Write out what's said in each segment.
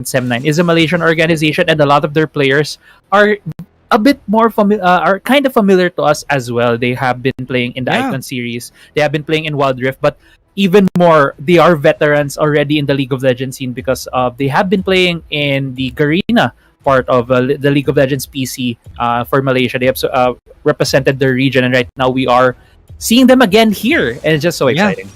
SEM9 is a Malaysian organization, and a lot of their players are a bit more are kind of familiar to us as well. They have been playing in the Yeah. Icon series. They have been playing in Wild Rift, but even more, they are veterans already in the League of Legends scene because they have been playing in the Garena part of the League of Legends PC for Malaysia. They have represented their region, and right now we are seeing them again here, and it's just so Yeah. exciting.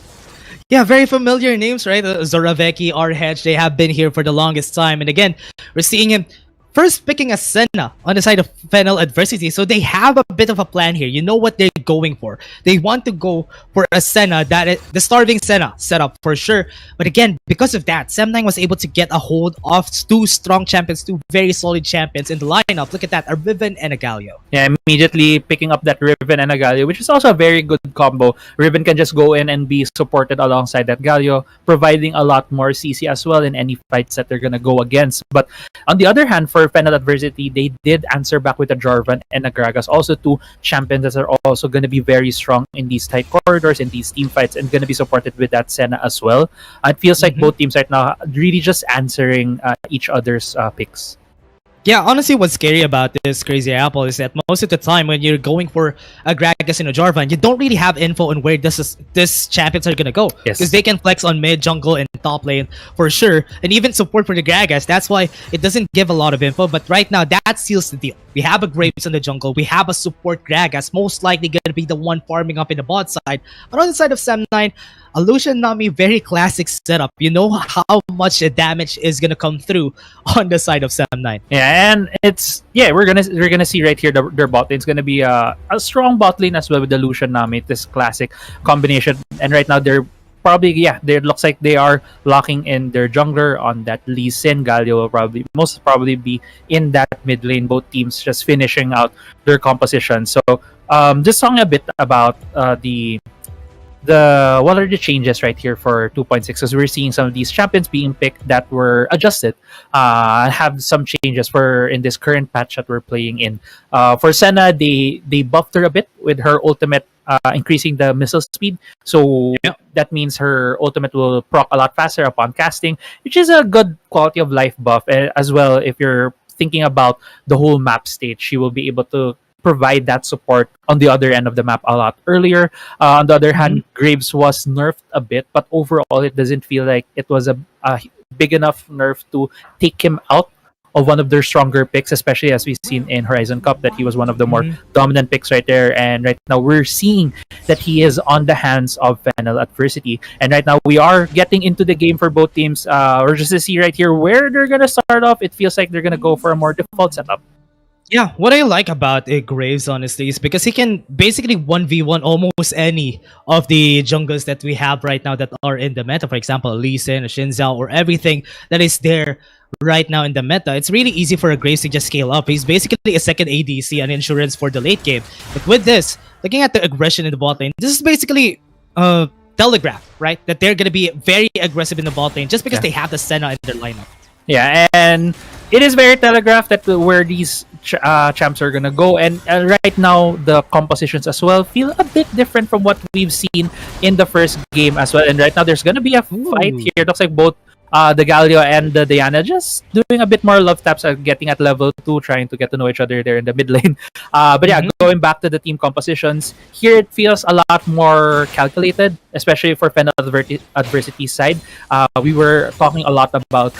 Yeah, very familiar names, right? Zoraveki, Arhedge, they have been here for the longest time. And again, we're seeing him first picking a Senna on the side of FENNEL Adversity. So they have a bit of a plan here. You know what they're going for. They want to go for a Senna, that is the starving Senna setup for sure. But again, because of that, SEM9 was able to get a hold of two strong champions, two very solid champions in the lineup. Look at that, a Riven and a Galio. Yeah, immediately picking up that Riven and a Galio, which is also a very good combo. Riven can just go in and be supported alongside that Galio, providing a lot more CC as well in any fights that they're gonna go against. But on the other hand, for FENNEL Adversity, they did answer back with a Jarvan and a Gragas, also two champions that are also gonna be very strong in these tight corridors, in these team fights, and gonna be supported with that Senna as well. It feels like both teams right now really just answering each other's picks. Yeah, honestly, what's scary about this Crazy Apple is that most of the time when you're going for a Gragas and a Jarvan, you don't really have info on where this champions are gonna go. Yes. Because they can flex on mid, jungle, and top lane for sure, and even support for the Gragas. That's why it doesn't give a lot of info. But right now, that seals the deal. We have a Graves in the jungle. We have a support Gragas, most likely gonna be the one farming up in the bot side. But on the side of SEM9, a Lucian Nami, very classic setup. You know how much the damage is gonna come through on the side of SEM9. Yeah, and we're gonna see right here their bot lane is gonna be a strong bot lane as well with the Lucian Nami, this classic combination. And right now they're probably they looks like they are locking in their jungler on that Lee Sin. Galio will most probably be in that mid lane. Both teams just finishing out their composition. So just talking a bit about what are the changes right here for 2.6, because we're seeing some of these champions being picked that were adjusted, have some changes for in this current patch that we're playing in. For Senna, they buffed her a bit with her ultimate, increasing the missile speed, so that means her ultimate will proc a lot faster upon casting, which is a good quality of life buff. As well, if you're thinking about the whole map stage, she will be able to provide that support on the other end of the map a lot earlier. On the other hand, Graves was nerfed a bit, but overall it doesn't feel like it was a big enough nerf to take him out of one of their stronger picks, especially as we've seen in Horizon Cup that he was one of the more dominant picks right there. And right now we're seeing that he is on the hands of FENNEL Adversity. And right now we are getting into the game for both teams. We're just to see right here where they're gonna start off. It feels like they're gonna go for a more default setup. Yeah, what I like about Graves, honestly, is because he can basically 1v1 almost any of the jungles that we have right now that are in the meta. For example, Lee Sin, Xin Zhao, or everything that is there right now in the meta. It's really easy for a Graves to just scale up. He's basically a second ADC and insurance for the late game. But with this, looking at the aggression in the bot lane, this is basically telegraph, right? That they're going to be very aggressive in the bot lane just because they have the Senna in their lineup. Yeah, and it is very telegraphed that where these champs are gonna go, and right now the compositions as well feel a bit different from what we've seen in the first game as well. And right now there's gonna be a fight here. It looks like both the Galio and the Diana just doing a bit more love taps, getting at level 2, trying to get to know each other there in the mid lane. But yeah, going back to the team compositions, here it feels a lot more calculated, especially for FENNEL Adversity side. We were talking a lot about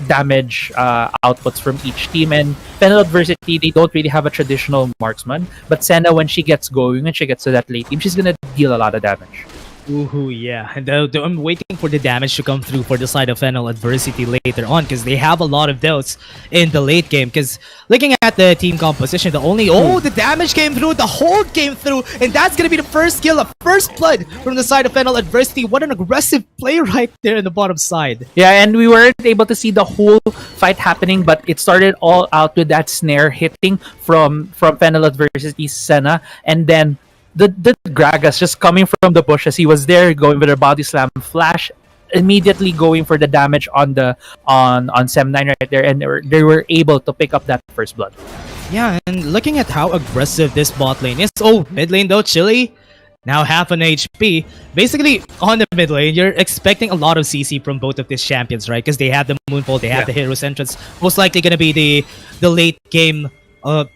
damage outputs from each team, and FENNEL Adversity, they don't really have a traditional marksman, but Senna, when she gets going, when she gets to that late team, she's gonna deal a lot of damage. Ooh, yeah. And I'm waiting for the damage to come through for the side of FENNEL Adversity later on, because they have a lot of doubts in the late game. Because looking at the team composition, the damage came through, the hold came through, and that's going to be the first kill, a first blood from the side of FENNEL Adversity. What an aggressive play right there in the bottom side. Yeah, and we weren't able to see the whole fight happening, but it started all out with that snare hitting from FENNEL Adversity's Senna, and then the Gragas just coming from the bush as he was there, going with a body slam flash, immediately going for the damage on SEM9 right there, and they were able to pick up that first blood. Yeah, and looking at how aggressive this bot lane is. Oh, mid lane though, Chili. Now half an HP. Basically, on the mid lane, you're expecting a lot of CC from both of these champions, right? Because they have the Moonfall, they have the Hero's Entrance. Most likely going to be the late game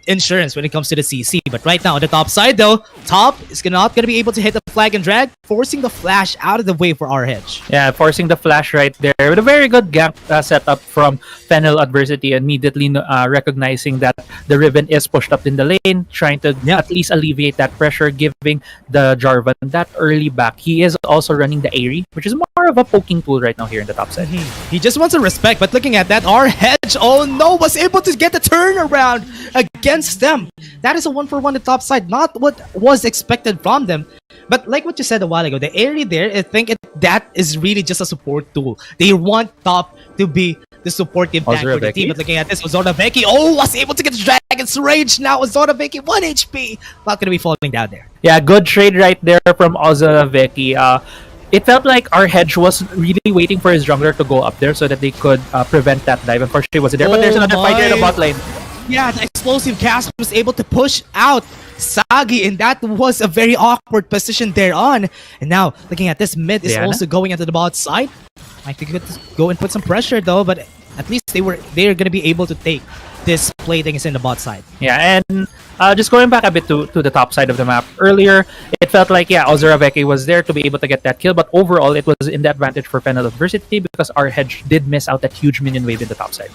insurance when it comes to the CC. But right now, on the top side though, top is not going to be able to hit the flag and drag, forcing the flash out of the way for our hedge. Yeah, forcing the flash right there with a very good gank setup from FENNEL Adversity, immediately recognizing that the Riven is pushed up in the lane, trying to at least alleviate that pressure, giving the Jarvan that early back. He is also running the Aerie, which is more of a poking tool right now here in the top side. He just wants to respect, but looking at that, our hedge, oh no, was able to get the turnaround against them. That is a 1-for-1 on the top side, not what was expected from them. But like what you said a while ago, the Aerie there, I think that is really just a support tool. They want top to be the supportive tank for the team. But looking at this, Ozorabeki, was able to get the Dragon's Rage. Now Ozorabeki, 1 HP. Not going to be falling down there. Yeah, good trade right there from Ozorabeki. It felt like our hedge was really waiting for his jungler to go up there so that they could prevent that dive. Unfortunately, it wasn't there. But there's another fighter in the bot lane. Yeah, the explosive cast was able to push out Sagi, and that was a very awkward position there on. And now, looking at this, mid is also going into the bot side. I think it could go and put some pressure though, but at least they're gonna be able to take this play thing is in the bot side. Yeah, and just going back a bit to the top side of the map, earlier it felt like Ozorabeki was there to be able to get that kill, but overall it was in the advantage for FENNEL Adversity because our hedge did miss out that huge minion wave in the top side.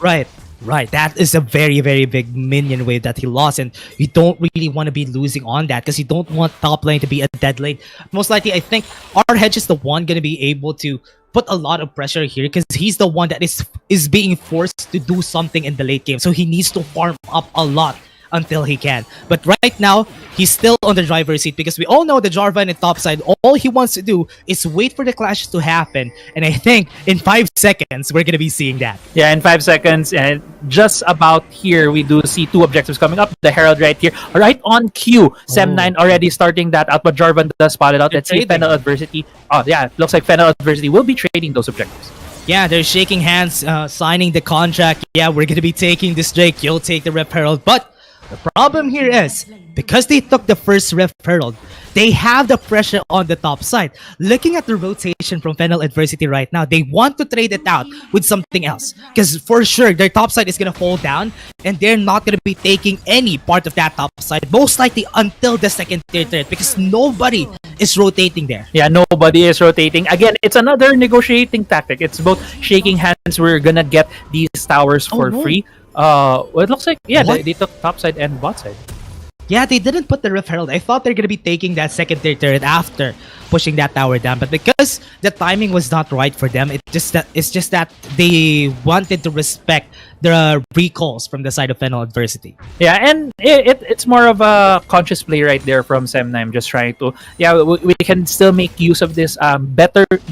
Right, that is a very, very big minion wave that he lost, and you don't really want to be losing on that because you don't want top lane to be a dead lane. Most likely, I think our hedge is the one going to be able to put a lot of pressure here because he's the one that is being forced to do something in the late game, so he needs to farm up a lot until he can. But right now, he's still on the driver's seat because we all know the Jarvan in top side, all he wants to do is wait for the clash to happen. And I think in 5 seconds, we're going to be seeing that. Yeah, in 5 seconds. And just about here, we do see 2 objectives coming up. The Herald right here, right on cue. SEM9 already starting that out, but Jarvan does spot it out. Let's see FENNEL Adversity. Oh, yeah, looks like FENNEL Adversity will be trading those objectives. Yeah, they're shaking hands, signing the contract. Yeah, we're going to be taking this Drake. You'll take the Ref Herald. But the problem here is, because they took the first Ref Herald, they have the pressure on the top side. Looking at the rotation from FENNEL Adversity right now, they want to trade it out with something else. Because for sure, their top side is going to fall down, and they're not going to be taking any part of that top side, most likely until the second tier threat, because nobody is rotating there. Yeah, nobody is rotating. Again, it's another negotiating tactic. It's both shaking hands. We're going to get these towers for free. Well, it looks like, they took top side and bot side. Yeah, they didn't put the Rift Herald. I thought they're gonna be taking that second tier turret after pushing that tower down, but because the timing was not right for them, it's just that they wanted to respect the recalls from the side of FENNEL Adversity. Yeah, and it's more of a conscious play right there from SEM9, just trying to, we can still make use of this.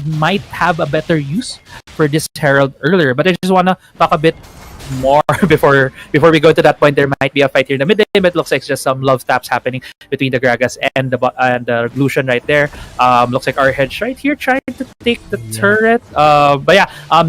Might have a better use for this Herald earlier, but I just wanna talk a bit more before we go to that point. There might be a fight here in the mid lane, but it looks like just some love taps happening between the Gragas and the Lucian right there. Looks like our hedge right here trying to take the turret.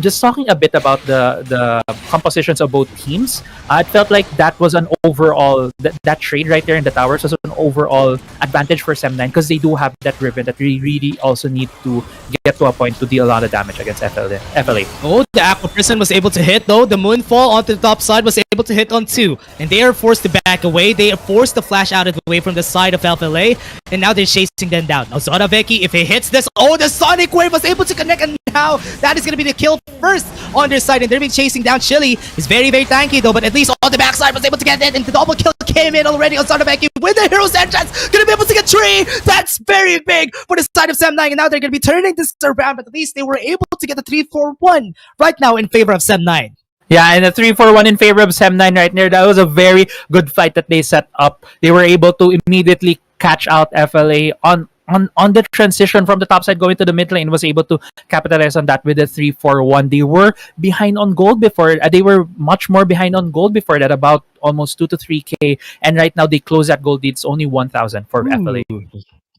Just talking a bit about the compositions of both teams. It felt like that was an overall that trade right there in the towers was an overall advantage for SEM9 because they do have that Riven that we really also need to get to a point to deal a lot of damage against FLA. Oh, the Aqua Prison was able to hit though. The Moonfall onto the top side was able to hit on 2, and they are forced to back away. They are forced to flash out of the way from the side of FLA, and now they're chasing them down. Now Ozorabeki, if he hits this, the Sonic Wave was able to connect, and now that is going to be the kill first on their side, and they're being chasing down Chili. He's very, very tanky though, but at least on the backside was able to get it, and the double kill came in already. Ozorabeki with the Hero's Entrance, going to be able to get 3. That's very big for the side of SEM9, and now they're going to be turning this around, but at least they were able to get the 3-4-1 right now in favor of SEM9. Yeah, and a 3-4-1 in favor of SEM9 right there. That was a very good fight that they set up. They were able to immediately catch out FLA on the transition from the top side going to the mid lane, was able to capitalize on that with a 3-4-1. They were behind on gold before. They were much more behind on gold before that, about almost 2 to 3K. And right now they close that gold lead. It's only 1,000 for FLA.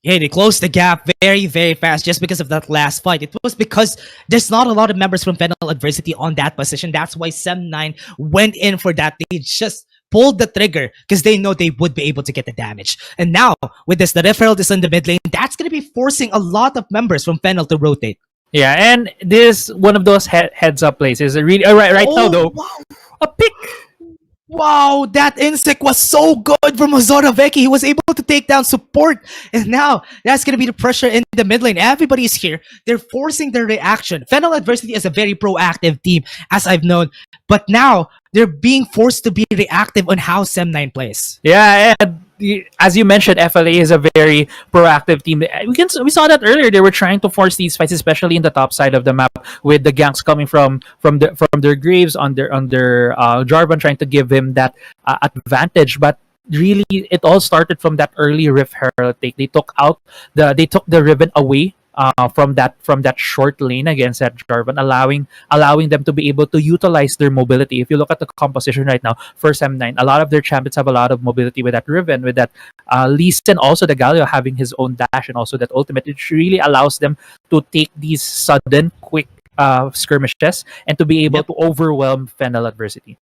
Yeah, they closed the gap very, very fast just because of that last fight. It was because there's not a lot of members from FENNEL Adversity on that position. That's why SEM9 went in for that. They just pulled the trigger because they know they would be able to get the damage. And now, with this, the Rift Herald is in the mid lane. That's going to be forcing a lot of members from FENNEL to rotate. Yeah, and this one of those heads up plays is a really right now though. Wow. A pick. Wow, that insect was so good from Zoraveki. He was able to take down support. And now, that's going to be the pressure in the mid lane. Everybody's here. They're forcing their reaction. FENNEL Adversity is a very proactive team, as I've known. But now, they're being forced to be reactive on how SEM9 plays. Yeah, and as you mentioned, FLA is a very proactive team. We saw that earlier. They were trying to force these fights, especially in the top side of the map, with the ganks coming from their graves on their Jarvan, trying to give him that advantage. But really, it all started from that early Rift Herald take. They took the Riven away. From that short lane against that Jarvan, allowing them to be able to utilize their mobility. If you look at the composition right now for SEM9, a lot of their champions have a lot of mobility with that Riven, with that Lee Sin, also the Galio having his own dash and also that ultimate. It really allows them to take these sudden, quick skirmishes and to be able to overwhelm FENNEL Adversity.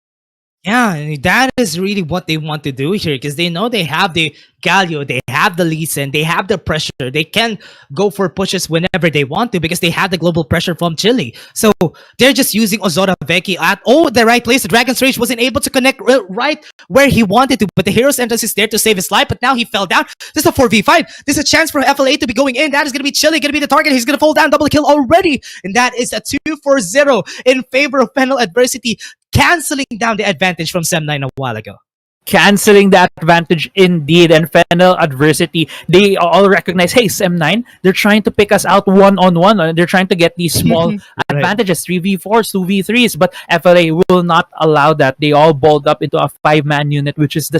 Yeah, and that is really what they want to do here because they know they have the Galio, they have the Lee Sin, they have the pressure. They can go for pushes whenever they want to because they have the global pressure from Chile. So they're just using Ozora Veki at the right place. The Dragon's Rage wasn't able to connect right where he wanted to, but the Hero's Entrance is there to save his life, but now he fell down. This is a 4v5. This is a chance for FLA to be going in. That is going to be Chile, going to be the target. He's going to fall down, double kill already. And that is a 2-0 in favor of FENNEL Adversity, canceling down the advantage from SEM9 a while ago. Canceling that advantage indeed. And FENNEL Adversity, they all recognize, hey, SEM9, they're trying to pick us out one-on-one. They're trying to get these small advantages, 3v4s, 2v3s, but FLA will not allow that. They all balled up into a 5-man unit, which is the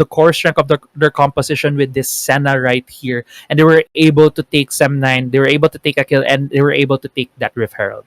core strength of their composition with this Senna right here. And they were able to take SEM9, they were able to take a kill, and they were able to take that Rift Herald.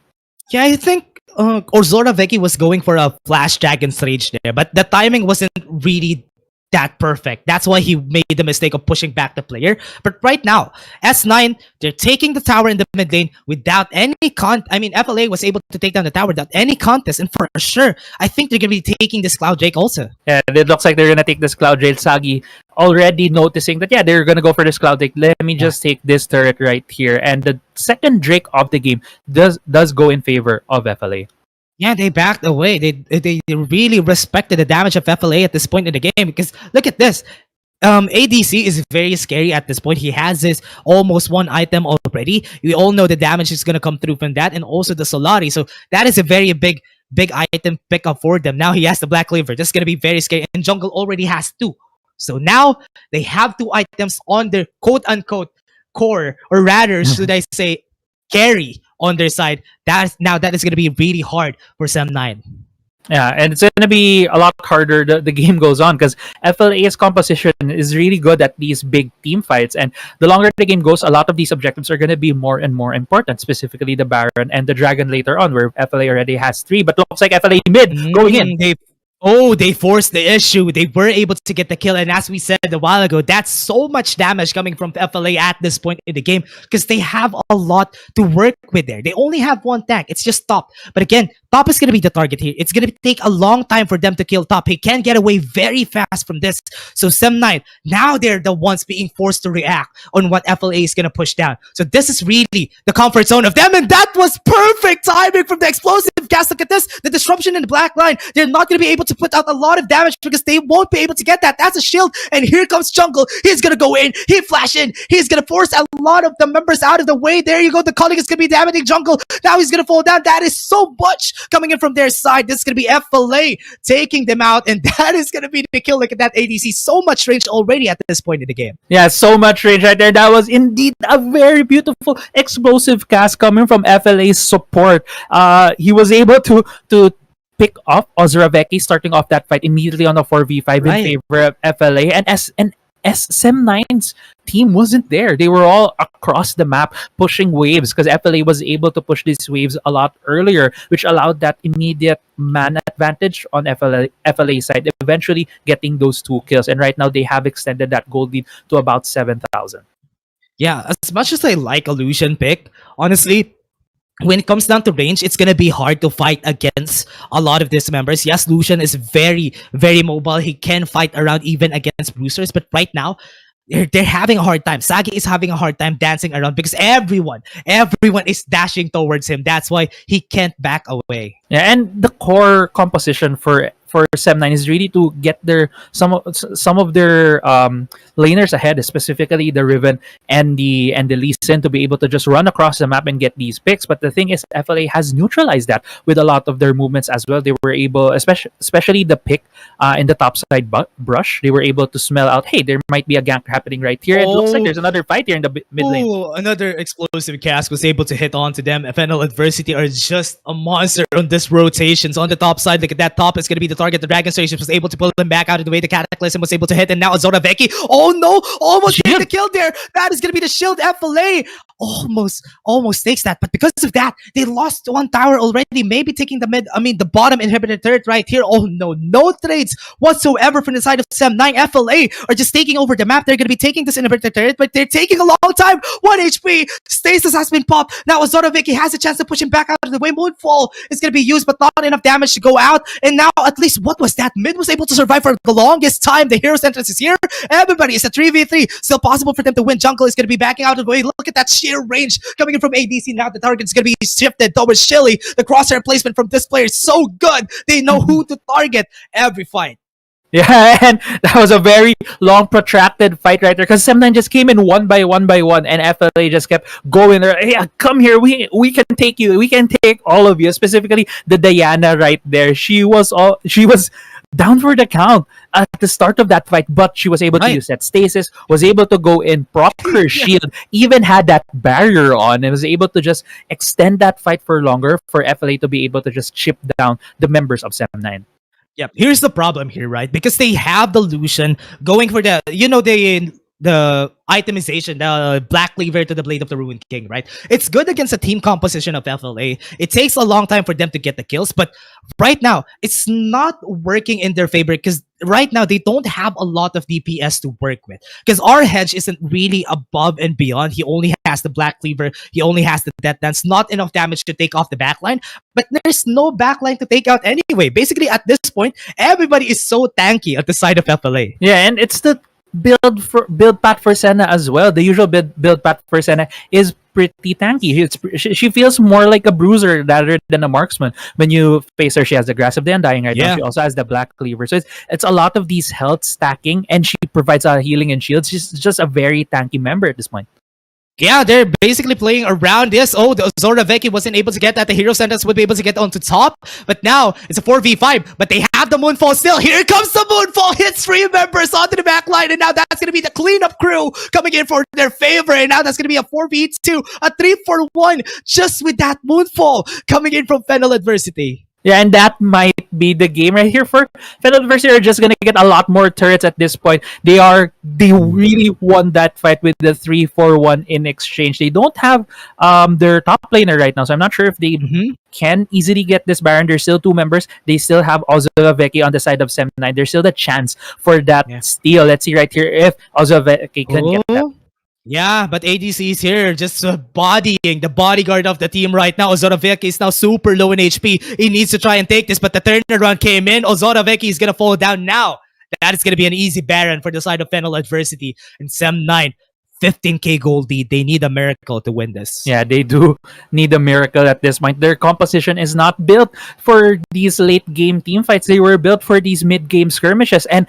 Yeah, I think Ozora Veki was going for a Flash Dragon's Rage there, but the timing wasn't really that perfect. That's why he made the mistake of pushing back the player. But right now, S9, they're taking the tower in the mid lane without any FLA was able to take down the tower without any contest, and for sure, I think they're going to be taking this Cloud Drake also. Yeah, it looks like they're going to take this Cloud Drake. Sagi already noticing that, yeah, they're going to go for this Cloud Drake. Let me just take this turret right here. And the second Drake of the game does go in favor of FLA. Yeah, they backed away. They really respected the damage of FLA at this point in the game because look at this. ADC is very scary at this point. He has this almost one item already. We all know the damage is going to come through from that and also the Solari. So that is a very big item pickup for them. Now he has the Black Cleaver. This is going to be very scary. And Jungle already has 2. So now they have 2 items on their quote-unquote core, or rather, should I say, carry on their side. That is going to be really hard for SEM9. Yeah, and it's going to be a lot harder the game goes on because FLA's composition is really good at these big team fights. And the longer the game goes, a lot of these objectives are going to be more and more important, specifically the Baron and the Dragon later on, where FLA already has 3. But looks like FLA mid going in. They forced the issue. They were able to get the kill. And as we said a while ago, that's so much damage coming from FLA at this point in the game because they have a lot to work with there. They only have 1 tank. It's just Top. But again, Top is going to be the target here. It's going to take a long time for them to kill Top. He can get away very fast from this. So SEM9, now they're the ones being forced to react on what FLA is going to push down. So this is really the comfort zone of them. And that was perfect timing from the explosive cast. Look at this. The disruption in the black line. They're not going to be able to put out a lot of damage because they won't be able to get that. That's a shield. And here comes Jungle. He's going to go in. He flash in. He's going to force a lot of the members out of the way. There you go. The Culling is going to be damaging Jungle. Now he's going to fall down. That is so much coming in from their side. This is going to be FLA taking them out. And that is going to be the kill. Look at that ADC. So much range already at this point in the game. Yeah, so much range right there. That was indeed a very beautiful explosive cast coming from FLA's support. He was able to pick off Ozora Veki starting off that fight immediately on a 4v5 in favor of FLA. And SEM9's team wasn't there. They were all across the map pushing waves because FLA was able to push these waves a lot earlier, which allowed that immediate man advantage on FLA side, eventually getting those 2 kills. And right now they have extended that gold lead to about 7,000. Yeah, as much as I like Illusion pick, honestly, when it comes down to range, it's gonna be hard to fight against a lot of these members. Yes, Lucian is very, very mobile. He can fight around even against bruisers, but right now, they're having a hard time. Sagi is having a hard time dancing around because everyone is dashing towards him. That's why he can't back away. Yeah, and the core composition for SEM9 is really to get their some of their laners ahead, specifically the Riven and the Lee Sin, to be able to just run across the map and get these picks. But the thing is, FLA has neutralized that with a lot of their movements as well. They were able, especially the pick in the top side brush, they were able to smell out, hey, there might be a gank happening right here. It looks like there's another fight here in the mid lane. Oh, another explosive cast was able to hit onto them. FNL Adversity are just a monster on this rotations. On the top side, look at that top. It's going to be the target. The Dragon Station was able to pull him back out of the way. The Cataclysm was able to hit, and now Zoraveki. Oh no! Almost getting the kill there. That is going to be the shield. FLA almost takes that, but because of that, they lost one tower already. Maybe taking the bottom inhibitor turret right here. Oh no trades whatsoever from the side of SEM9. FLA are just taking over the map. They're going to be taking this inhibitor turret, but they're taking a long time. 1 HP. Stasis has been popped. Now Zoraveki has a chance to push him back out of the way. Moonfall is going to be used, but not enough damage to go out. And now at least, what was that? Mid was able to survive for the longest time. The Hero's Entrance is here. Everybody is a 3v3. Still possible for them to win. Jungle is going to be backing out of the way. Look at that sheer range coming in from ADC. Now the target is going to be shifted towards Chili. The crosshair placement from this player is so good. They know who to target every fight. Yeah, and that was a very long, protracted fight right there because SEM9 just came in one by one, and FLA just kept going there. Hey, come here, we can take you, we can take all of you. Specifically, the Diana right there. She was down for the count at the start of that fight, but she was able to use that stasis, was able to go in, prop her shield, even had that barrier on, and was able to just extend that fight for longer for FLA to be able to just chip down the members of SEM9. Yep. Here's the problem here, right? Because they have the Lucian going for the itemization, the Black Cleaver to the Blade of the Ruined King, right? It's good against the team composition of FLA. It takes a long time for them to get the kills, but right now, it's not working in their favor because right now, they don't have a lot of DPS to work with. Because our Hedge isn't really above and beyond. He only has the Black Cleaver. He only has the Death Dance. Not enough damage to take off the backline. But there's no backline to take out anyway. Basically, at this point, everybody is so tanky at the side of FLA. Yeah, and it's the build path for Senna as well. The usual build path for Senna is pretty tanky. She feels more like a bruiser rather than a marksman. When you face her, she has the Grasp of the Undying right now. She also has the Black Cleaver. So it's a lot of these health stacking, and she provides a healing and shields. She's just a very tanky member at this point. Yeah, they're basically playing around this. Oh, the Zoraveki wasn't able to get that. The Hero Sentence would be able to get onto top. But now, it's a 4v5. But they have the Moonfall still. Here comes the Moonfall. Hits 3 members onto the back line. And now that's going to be the cleanup crew coming in for their favor. And now that's going to be a 4v2. A 3-for-1. Just with that Moonfall coming in from FENNEL Adversity. Yeah, and that might be the game right here for FENNEL Adversity. Are just gonna get a lot more turrets at this point. They really won that fight with the 3-4-1 in exchange. They don't have their top laner right now, so I'm not sure if they can easily get this Baron. There's still 2 members. They still have Ozaveki on the side of SEM9. There's still the chance for that steal. Let's see right here if Ozaveki can get that. Yeah, but ADC is here, just bodying the bodyguard of the team right now. Zoraveki is now super low in HP. He needs to try and take this, but the turnaround came in. Zoraveki is going to fall down now. That is going to be an easy Baron for the side of FENNEL Adversity. And SEM9, 15k gold lead. They need a miracle to win this. Yeah, they do need a miracle at this point. Their composition is not built for these late game team fights. They were built for these mid game skirmishes. And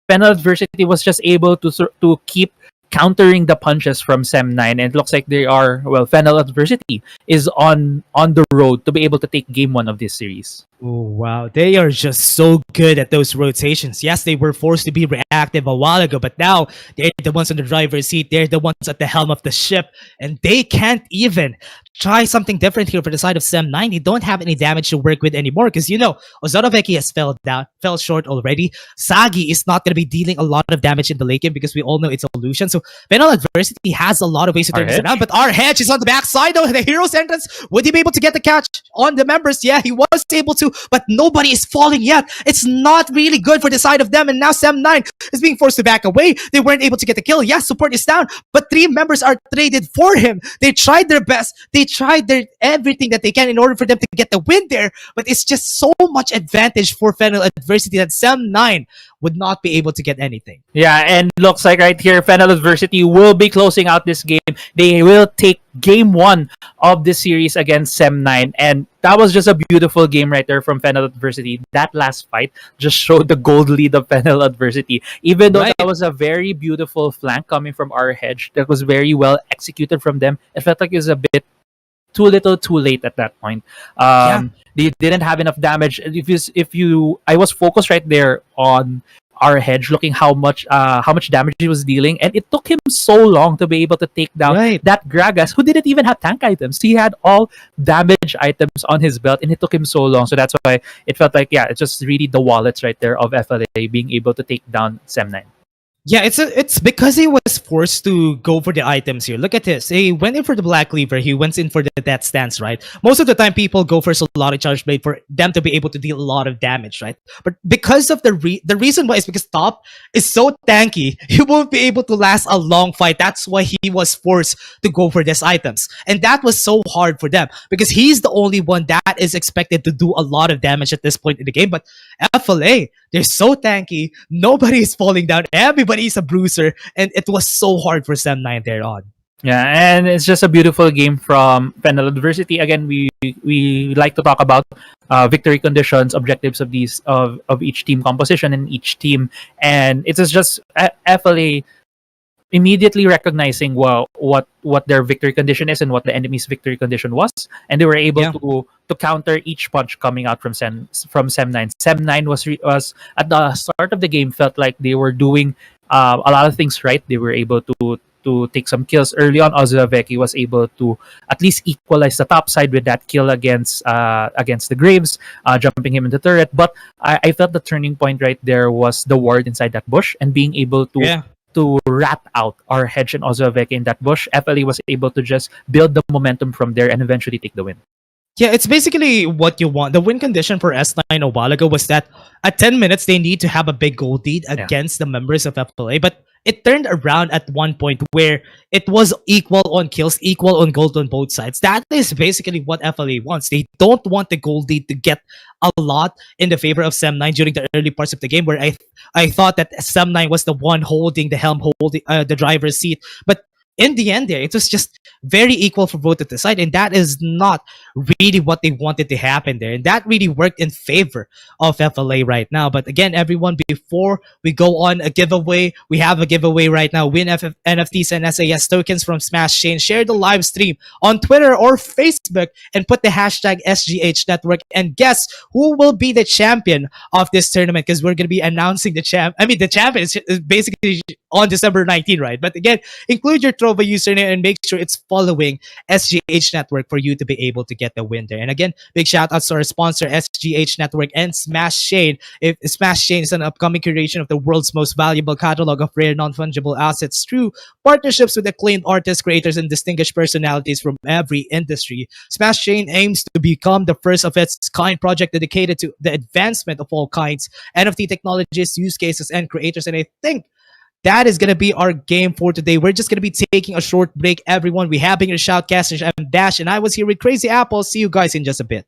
FENNEL Adversity was just able to keep countering the punches from SEM9, and it looks like FENNEL Adversity is on the road to be able to take game 1 of this series. Oh, wow. They are just so good at those rotations. Yes, they were forced to be reactive a while ago, but now they're the ones on the driver's seat. They're the ones at the helm of the ship, and they can't even try something different here for the side of SEM9. They don't have any damage to work with anymore because, Ozoroveki has fell short already. Sagi is not going to be dealing a lot of damage in the late game because we all know it's illusion. So FENNEL Adversity has a lot of ways to turn this around, but our Hedge is on the back side though. The Hero's Entrance, would he be able to get the catch on the members? Yeah, he was able to, 2, but nobody is falling yet. It's not really good for the side of them, and now SEM9 is being forced to back away. They weren't able to get the kill. Yes, support is down, but 3 members are traded for him. They tried their best. They tried their everything that they can in order for them to get the win there, but it's just so much advantage for FENNEL Adversity that SEM9 would not be able to get anything. Yeah, and looks like right here, FENNEL Adversity will be closing out this game. They will take game one of this series against SEM9. And that was just a beautiful game right there from FENNEL Adversity. That last fight just showed the gold lead of FENNEL Adversity. Even though Right. that was a very beautiful flank coming from our hedge, that was very well executed from them. It felt like it was a bit too little, too late at that point. Yeah. They didn't have enough damage. I was focused right there on our hedge, looking how much damage he was dealing, and it took him so long to be able to take down Right. that Gragas, who didn't even have tank items. He had all damage items on his belt, and it took him so long. So that's why it felt like, yeah, it's just really the wallets right there of FLA being able to take down SEM9. Yeah, it's because he was forced to go for the items here. Look at this. He went in for the Black Cleaver. He went in for the Death Stance, right? Most of the time, people go for Solari Charge Blade for them to be able to deal a lot of damage, right? But because of the reason why is because Top is so tanky, he won't be able to last a long fight. That's why he was forced to go for these items. And that was so hard for them because he's the only one that is expected to do a lot of damage at this point in the game. But FLA, they're so tanky. Nobody is falling down. Everybody's a bruiser. And it was so hard for SEM9 there on. Yeah, and it's just a beautiful game from FENNEL Adversity. Again, we like to talk about victory conditions, objectives of each team composition and each team, and it is just FLA immediately recognizing, well, what their victory condition is and what the enemy's victory condition was, and they were able Yeah. to counter each punch coming out from SEM9. SEM9 was at the start of the game felt like they were doing a lot of things right. They were able to take some kills early on. Ozaveki was able to at least equalize the top side with that kill against the Graves, jumping him in the turret. But I felt the turning point right there was the ward inside that bush and being able Yeah. to rat out our hedge and Ozaveki in that bush. FLE was able to just build the momentum from there and eventually take the win. Yeah, it's basically what you want. The win condition for S9 a while ago was that at 10 minutes, they need to have a big goal lead against the members of FLA. But it turned around at one point where it was equal on kills, equal on gold on both sides. That is basically what FLA wants. They don't want the goal lead to get a lot in the favor of SEM9 during the early parts of the game where I thought that SEM9 was the one holding the helm, holding the driver's seat. But in the end there, it was just very equal for both of the side, and that is not really what they wanted to happen there. And that really worked in favor of FLA right now. But again, everyone, before we go on a giveaway, we have a giveaway right now. Win NFTs and SAS tokens from Smash Chain. Share the live stream on Twitter or Facebook and put the hashtag SGH Network. And guess who will be the champion of this tournament? Because we're going to be announcing the the champion is basically on December 19, right? But again, include your Trova username and make sure it's following SGH Network for you to be able to get the win there. And again, big shout outs to our sponsor, SGH Network and Smash Chain. If Smash Chain is an upcoming curation of the world's most valuable catalog of rare non-fungible assets through partnerships with acclaimed artists, creators, and distinguished personalities from every industry. Smash Chain aims to become the first of its kind project dedicated to the advancement of all kinds, NFT technologies, use cases, and creators. And I think that is going to be our game for today. We're just going to be taking a short break, everyone. We have been your shoutcasters. I'm Dash, and I was here with Crazy Apple. See you guys in just a bit.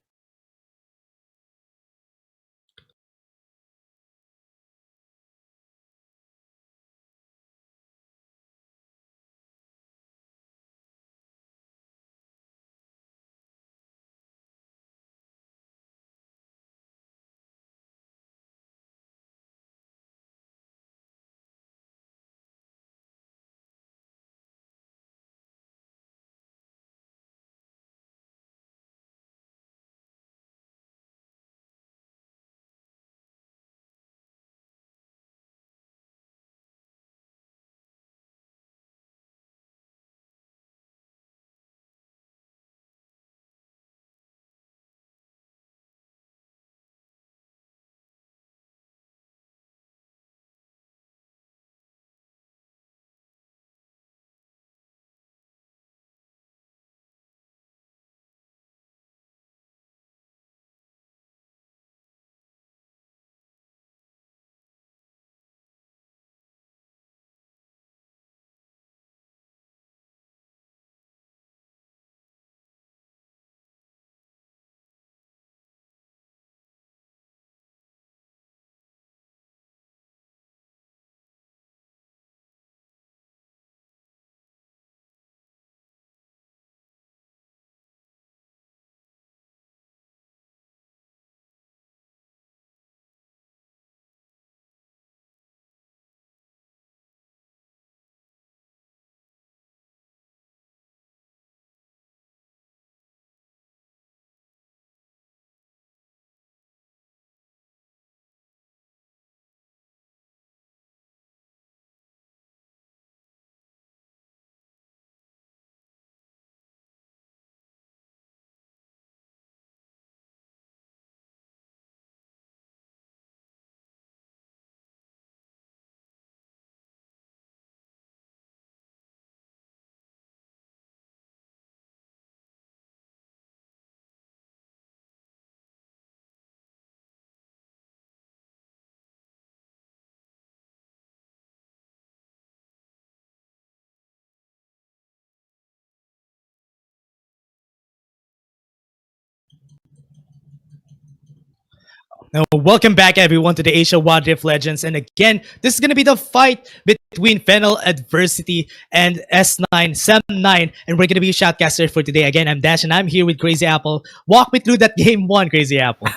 Welcome back, everyone, to the Asia Wild Rift Legends. And again, this is going to be the fight between FENNEL Adversity and S9, SEM9. And we're going to be shoutcasters for today. Again, I'm Dash, and I'm here with Crazy Apple. Walk me through that game one, Crazy Apple.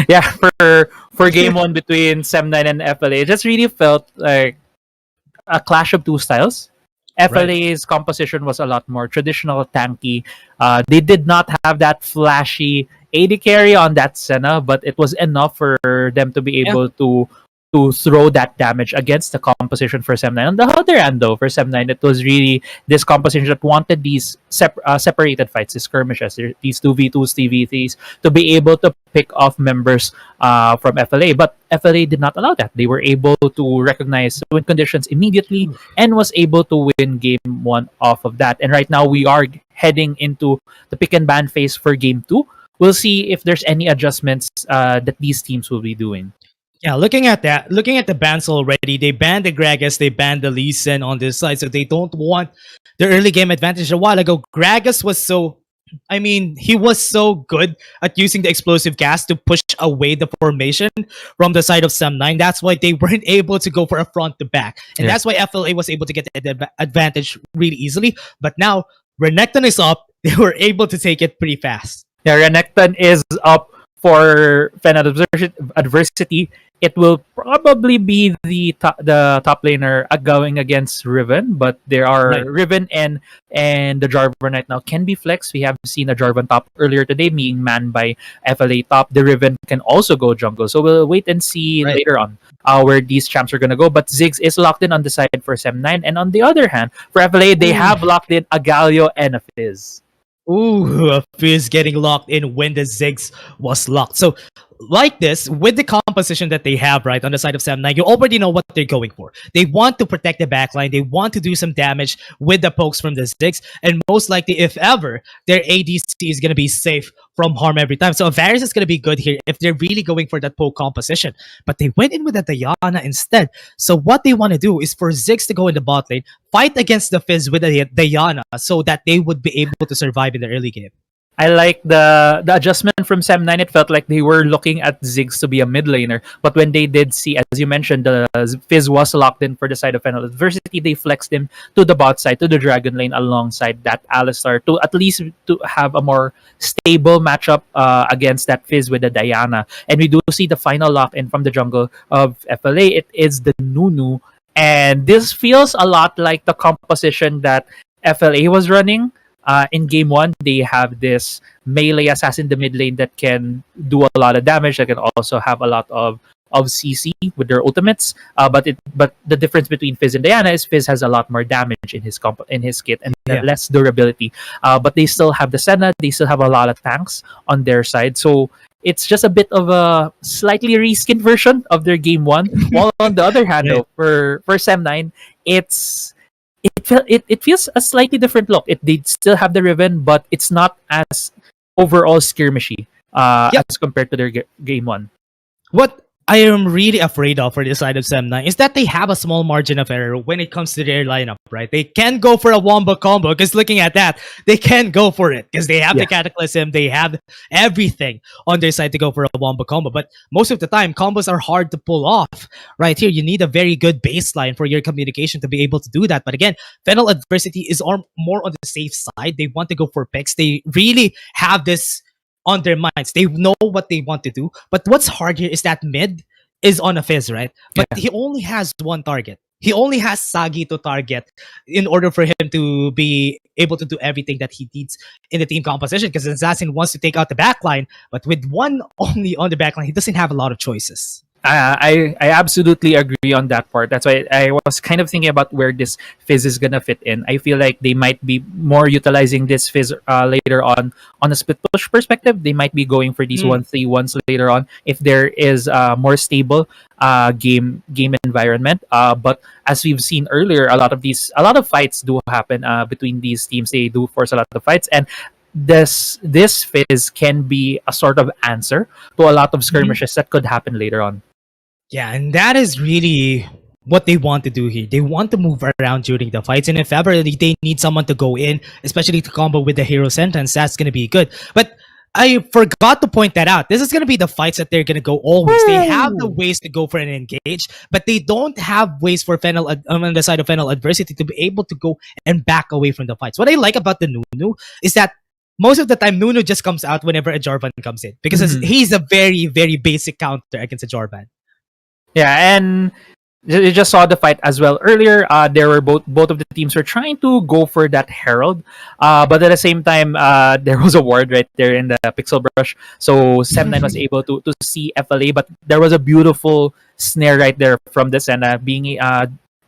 Yeah, for game one between SEM9 and FLA, it just really felt like a clash of two styles. Right. FLA's composition was a lot more traditional, tanky. They did not have that flashy AD carry on that Senna, but it was enough for them to be Yeah. able to throw that damage against the composition for SEM9. On the other hand, though, for SEM9, it was really this composition that wanted these separated fights, these skirmishes, these 2v2s, 3v3s, to be able to pick off members from FLA. But FLA did not allow that. They were able to recognize win conditions immediately and was able to win game one off of that. And right now, we are heading into the pick and ban phase for game two. We'll see if there's any adjustments that these teams will be doing. Yeah, looking at the bans already, they banned the Gragas, they banned the Lee Sin on this side, so they don't want the early game advantage. A while ago, Gragas was he was so good at using the explosive gas to push away the formation from the side of SEM9. That's why they weren't able to go for a front to back. And Yeah. that's why FLA was able to get the advantage really easily. But now, Renekton is up, they were able to take it pretty fast. Yeah, Renekton is up for FENNEL Adversity. It will probably be the top laner going against Riven, but there are Right. Riven and the Jarvan right now can be flexed. We have seen a Jarvan top earlier today being manned by FLA top. The Riven can also go jungle, so we'll wait and see Right. later on where these champs are gonna go. But Ziggs is locked in on the side for SEM9, and on the other hand, for FLA they Ooh. have locked in a Galio and a Fizz. Ooh, Fizz getting locked in when the Ziggs was locked. So, like this, with the composition that they have right on the side of SEM9, you already know what they're going for. They want to protect the backline. They want to do some damage with the pokes from the Ziggs. And most likely, if ever, their ADC is going to be safe from harm every time. So, Varus is going to be good here if they're really going for that poke composition. But they went in with a Diana instead. So, what they want to do is for Ziggs to go in the bot lane, fight against the Fizz with a Diana so that they would be able to survive in the early game. I like the adjustment from SEM9. It felt like they were looking at Ziggs to be a mid laner, but when they did see, as you mentioned, the Fizz was locked in for the side of FENNEL Adversity, they flexed him to the bot side, to the Dragon lane alongside that Alistar to at least to have a more stable matchup against that Fizz with the Diana. And we do see the final lock in from the jungle of FLA. It is the Nunu, and this feels a lot like the composition that FLA was running in game one. They have this melee assassin in the mid lane that can do a lot of damage. That can also have a lot of CC with their ultimates. But the difference between Fizz and Diana is Fizz has a lot more damage in his kit and Yeah. less durability. But they still have the Senna. They still have a lot of tanks on their side. So it's just a bit of a slightly reskinned version of their game one. While on the other hand, Right. though, for SEM9, it feels a slightly different look. They still have the Riven, but it's not as overall skirmishy Yep. as compared to their game one. What I am really afraid of for the side of SEM9 is that they have a small margin of error when it comes to their lineup, right? They can go for a wombo combo because looking at that, they can go for it because they have Yeah. the Cataclysm, they have everything on their side to go for a wombo combo. But most of the time, combos are hard to pull off. Right here, you need a very good baseline for your communication to be able to do that. But again, FENNEL Adversity is more on the safe side. They want to go for picks. They really have this on their minds. They know what they want to do. But what's hard here is that mid is on a Fizz, right? But Yeah. he only has one target. He only has Sagi to target in order for him to be able to do everything that he needs in the team composition. Because Assassin wants to take out the backline, but with one only on the backline, he doesn't have a lot of choices. I absolutely agree on that part. That's why I was kind of thinking about where this Fizz is gonna fit in. I feel like they might be more utilizing this Fizz later on a split push perspective. They might be going for these 1-3-1s later on if there is a more stable game environment. But as we've seen earlier, a lot of fights do happen between these teams. They do force a lot of fights, and this Fizz can be a sort of answer to a lot of skirmishes that could happen later on. Yeah, and that is really what they want to do here. They want to move around during the fights, and if ever they need someone to go in, especially to combo with the hero sentence, that's going to be good. But I forgot to point that out. This is going to be the fights that they're going to go always. They have the ways to go for an engage, but they don't have ways for Fennel on the side of Fennel adversity to be able to go and back away from the fights. What I like about the Nunu is that most of the time Nunu just comes out whenever a Jarvan comes in because he's a very, very basic counter against a Jarvan. Yeah, and you just saw the fight as well earlier. There were both of the teams were trying to go for that Herald, but at the same time, there was a ward right there in the pixel brush. So SEM9 was able to see FLA, but there was a beautiful snare right there from the Senna being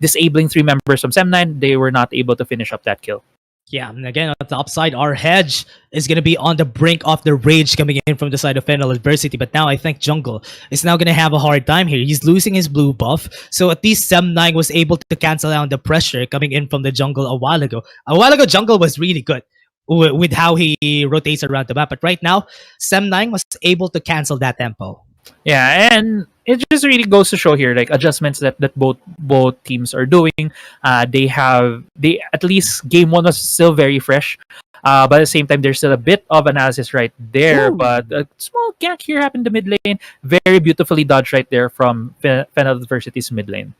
disabling 3 members from SEM9. They were not able to finish up that kill. Yeah, and again, on the upside, our hedge is going to be on the brink of the rage coming in from the side of Fennel adversity. But now I think Jungle is now going to have a hard time here. He's losing his blue buff. So at least SEM9 was able to cancel out the pressure coming in from the jungle a while ago. A while ago, Jungle was really good with how he rotates around the map. But right now, SEM9 was able to cancel that tempo. Yeah, and it just really goes to show here, like adjustments that both teams are doing. They at least game one was still very fresh, but at the same time there's still a bit of analysis right there. Ooh. But a small gank here happened in the mid lane, very beautifully dodged right there from Fennel Adversity's mid lane.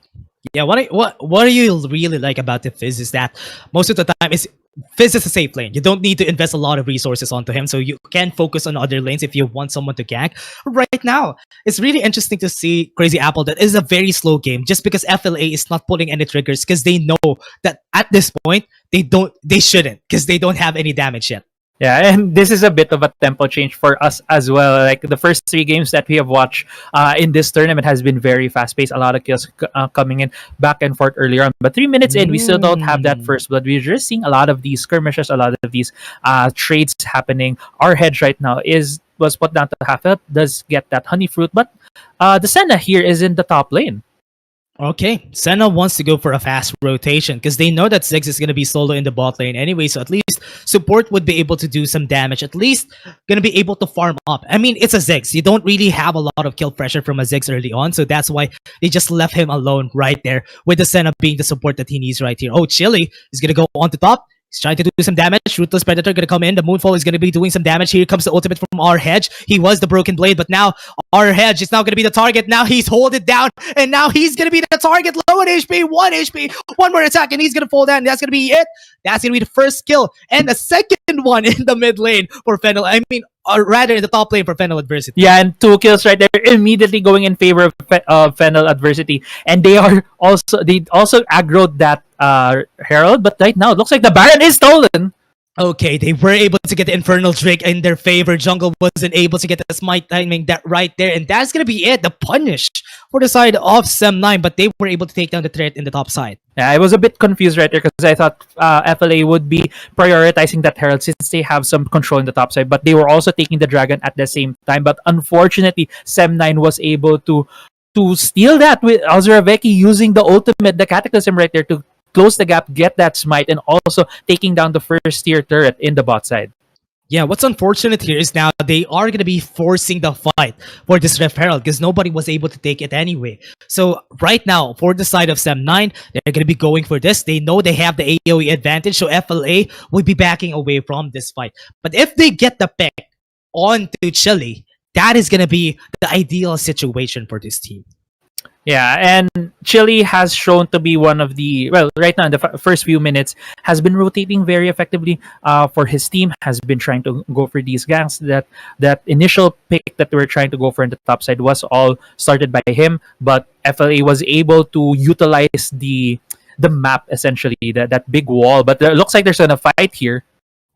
Yeah, what do you really like about the Fizz is that most of the time Fizz is a safe lane. You don't need to invest a lot of resources onto him, so you can focus on other lanes if you want someone to gank. Right now, it's really interesting to see Crazy Apple that is a very slow game just because FLA is not pulling any triggers because they know that at this point they shouldn't because they don't have any damage yet. Yeah, and this is a bit of a tempo change for us as well. Like the first 3 games that we have watched in this tournament has been very fast paced. A lot of kills coming in back and forth earlier on. But 3 minutes in, we still don't have that first blood. We're just seeing a lot of these skirmishes, a lot of these trades happening. Our hedge right now was put down to half health, does get that honey fruit, but the Senna here is in the top lane. Okay, Senna wants to go for a fast rotation because they know that Ziggs is going to be solo in the bot lane anyway, so at least support would be able to do some damage, at least going to be able to farm up. I mean, it's a Ziggs. You don't really have a lot of kill pressure from a Ziggs early on, so that's why they just left him alone right there with the Senna being the support that he needs right here. Oh, Chili is going to go on the top. He's trying to do some damage. Ruthless Predator going to come in. The Moonfall is going to be doing some damage. Here comes the ultimate from our hedge. He was the Broken Blade, but now our hedge is now going to be the target. Now he's hold it down, and now he's going to be the target. Low on HP, 1 HP, 1 more attack, and he's going to fall down. That's going to be it. That's going to be the first kill, and the second one in the mid lane for Fennel. I mean, or rather in the top lane for Fennel Adversity. Yeah, and 2 kills right there, immediately going in favor of Fennel Adversity, and they also aggroed that Herald, but right now it looks like the Baron is stolen. Okay, they were able to get the Infernal Drake in their favor. Jungle wasn't able to get the smite timing that right there, and that's gonna be it. The punish for the side of SEM9, but they were able to take down the threat in the top side. Yeah, I was a bit confused right there because I thought FLA would be prioritizing that Herald since they have some control in the top side, but they were also taking the Dragon at the same time. But unfortunately, SEM9 was able to steal that with Ozraveki using the ultimate, the Cataclysm right there to close the gap, get that smite, and also taking down the first tier turret in the bot side. Yeah, what's unfortunate here is now they are going to be forcing the fight for this Rift Herald because nobody was able to take it anyway. So right now, for the side of SEM9, they're going to be going for this. They know they have the AoE advantage, so FLA will be backing away from this fight. But if they get the pick onto Chili, that is going to be the ideal situation for this team. Yeah, and Chile has shown to be one of the, well, right now in the first few minutes, has been rotating very effectively for his team, has been trying to go for these ganks. That initial pick that they were trying to go for in the top side was all started by him, but FLA was able to utilize the map, essentially, that big wall. But it looks like there's a fight here.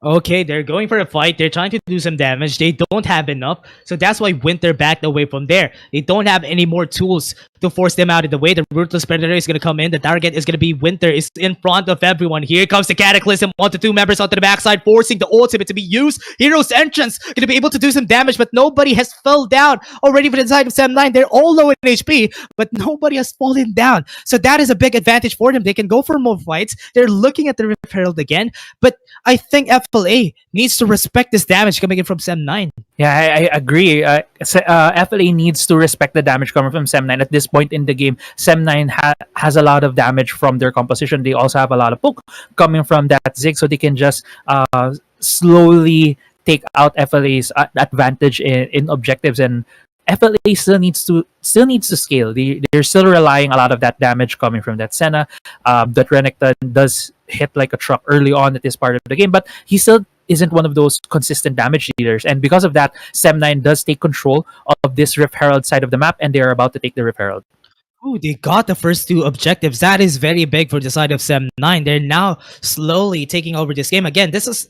Okay, they're going for a fight. They're trying to do some damage. They don't have enough. So that's why Winter backed away from there. They don't have any more tools to force them out of the way. The Ruthless Predator is going to come in. The target is going to be Winter. Is in front of everyone. Here comes the Cataclysm onto 2 members onto the backside, forcing the ultimate to be used. Hero's Entrance going to be able to do some damage, but nobody has fell down already for the side of SEM9. They're all low in HP, but nobody has fallen down. So that is a big advantage for them. They can go for more fights. They're looking at the Rift Herald again, but I think FLA needs to respect this damage coming in from SEM9. Yeah, I agree. FLA needs to respect the damage coming from SEM9 at this point in the game. SEM9 has a lot of damage from their composition. They also have a lot of poke coming from that Zig, so they can just slowly take out FLA's advantage in objectives, and FLA still needs to scale. They're still relying a lot of that damage coming from that Senna. That Renekton does hit like a truck early on at this part of the game, but he still isn't one of those consistent damage dealers. And because of that, SEM9 does take control of this Rift Herald side of the map, and they are about to take the Rift Herald. Oh, they got the first two objectives. That is very big for the side of SEM9. They're now slowly taking over this game. Again, this was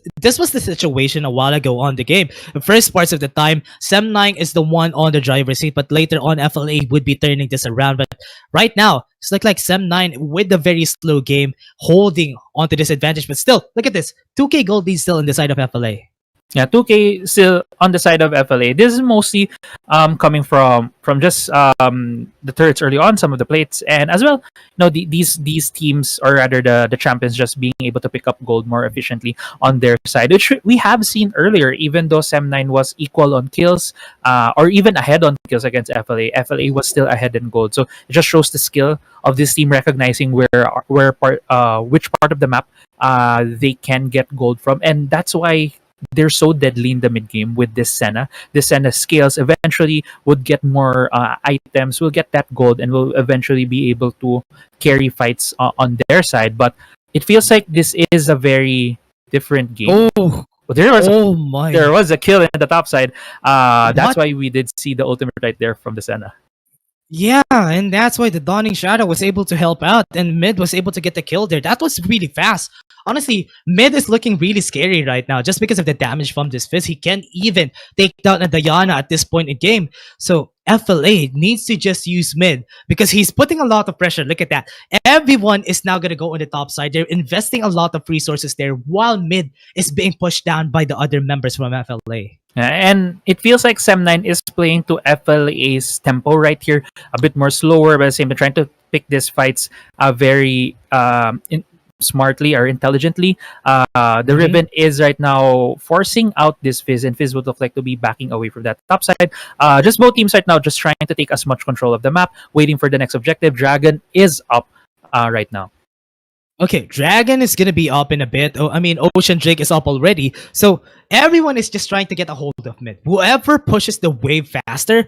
the situation a while ago on the game. The first parts of the time, SEM9 is the one on the driver's seat, but later on, FLA would be turning this around. But right now, it's like SEM9 with the very slow game holding onto this advantage. But still, look at this. 2K gold lead still on the side of FLA. Yeah, 2K still on the side of FLA. This is mostly coming from just the turrets early on, some of the plates, and as well, these teams, or rather the champions, just being able to pick up gold more efficiently on their side, which we have seen earlier. Even though SEM9 was equal on kills, or even ahead on kills against FLA was still ahead in gold. So it just shows the skill of this team recognizing which part of the map they can get gold from, and that's why they're so deadly in the mid game with this Senna. This Senna scales eventually would get more items, will get that gold, and will eventually be able to carry fights on their side. But it feels like this is a very different game. Oh, But there was my! there was a kill in the top side. That's why we did see the ultimate right there from the Senna. Yeah, and that's why the Dawning Shadow was able to help out, and Mid was able to get the kill there. That was really fast. Honestly, Mid is looking really scary right now just because of the damage from this Fizz. He can't even take down a Diana at this point in game. So FLA needs to just use Mid because he's putting a lot of pressure. Look at that. Everyone is now going to go on the top side. They're investing a lot of resources there while Mid is being pushed down by the other members from FLA. And it feels like SEM9 is playing to FLA's tempo right here, a bit more slower, but at the same time trying to pick these fights very smartly or intelligently. The Ribbon is right now forcing out this Fizz, and Fizz would look like to be backing away from that top side. Just both teams right now just trying to take as much control of the map, waiting for the next objective. Dragon is up right now. Okay, Dragon is gonna be up in a bit. Oh, I mean, Ocean Drake is up already. So everyone is just trying to get a hold of Mid. Whoever pushes the wave faster,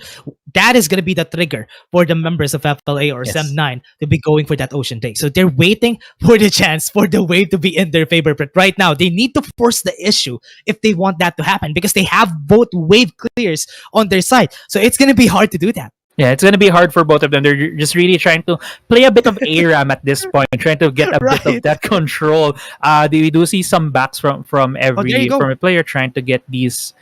that is gonna be the trigger for the members of FLA or Yes. SEM9 to be going for that Ocean Drake. So they're waiting for the chance for the wave to be in their favor. But right now, they need to force the issue if they want that to happen because they have both wave clears on their side. So it's gonna be hard to do that. Yeah, it's going to be hard for both of them. They're just really trying to play a bit of ARAM at this point, trying to get a bit Right. of that control. We do see some backs from there you go. a player trying to get these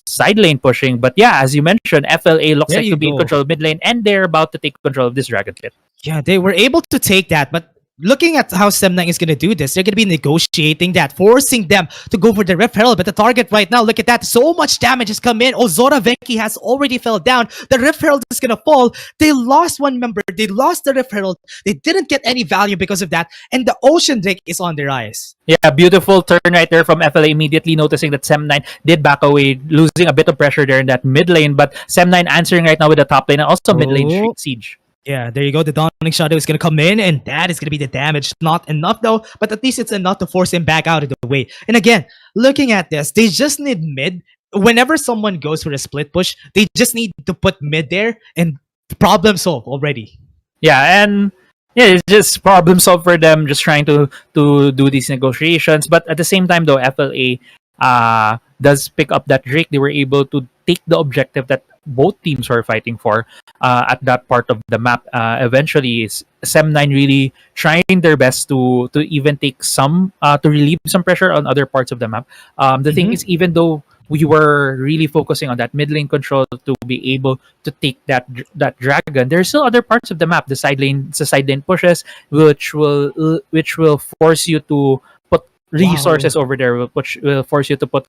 side lane pushing. But yeah, as you mentioned, FLA looks There like you to be in go. control of mid lane, and they're about to take control of this Dragon Pit. Yeah, they were able to take that, but looking at how SEM9 is going to do this, they're going to be negotiating that, forcing them to go for the Rift Herald. But the target right now, look at that. So much damage has come in. Ozora Venki has already fell down. The Rift Herald is going to fall. They lost one member. They lost the Rift Herald. They didn't get any value because of that. And the Ocean Drake is on their eyes. Yeah, beautiful turn right there from FLA, immediately noticing that SEM9 did back away, losing a bit of pressure there in that mid lane. But SEM9 answering right now with the top lane and also mid lane Oh. siege. Yeah, there you go. The Dawning Shadow is going to come in, and that is going to be the damage. Not enough, though, but at least it's enough to force him back out of the way. And again, looking at this, they just need Mid. Whenever someone goes for a split push, they just need to put Mid there, and problem solved already. Yeah, and yeah, it's just problem solved for them, just trying to do these negotiations. But at the same time, though, FLA does pick up that Drake. They were able to take the objective that both teams were fighting for at that part of the map. Eventually, SEM9 really trying their best to even take some to relieve some pressure on other parts of the map. The thing is, even though we were really focusing on that mid lane control to be able to take that dragon, there's still other parts of the map, the side lane pushes, which will force you to put resources over there, which will force you to put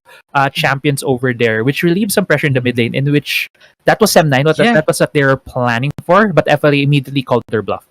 champions over there, which relieves some pressure in the mid lane, in which that was SEM9, Yeah. that was what they were planning for, but FLA immediately called their bluff.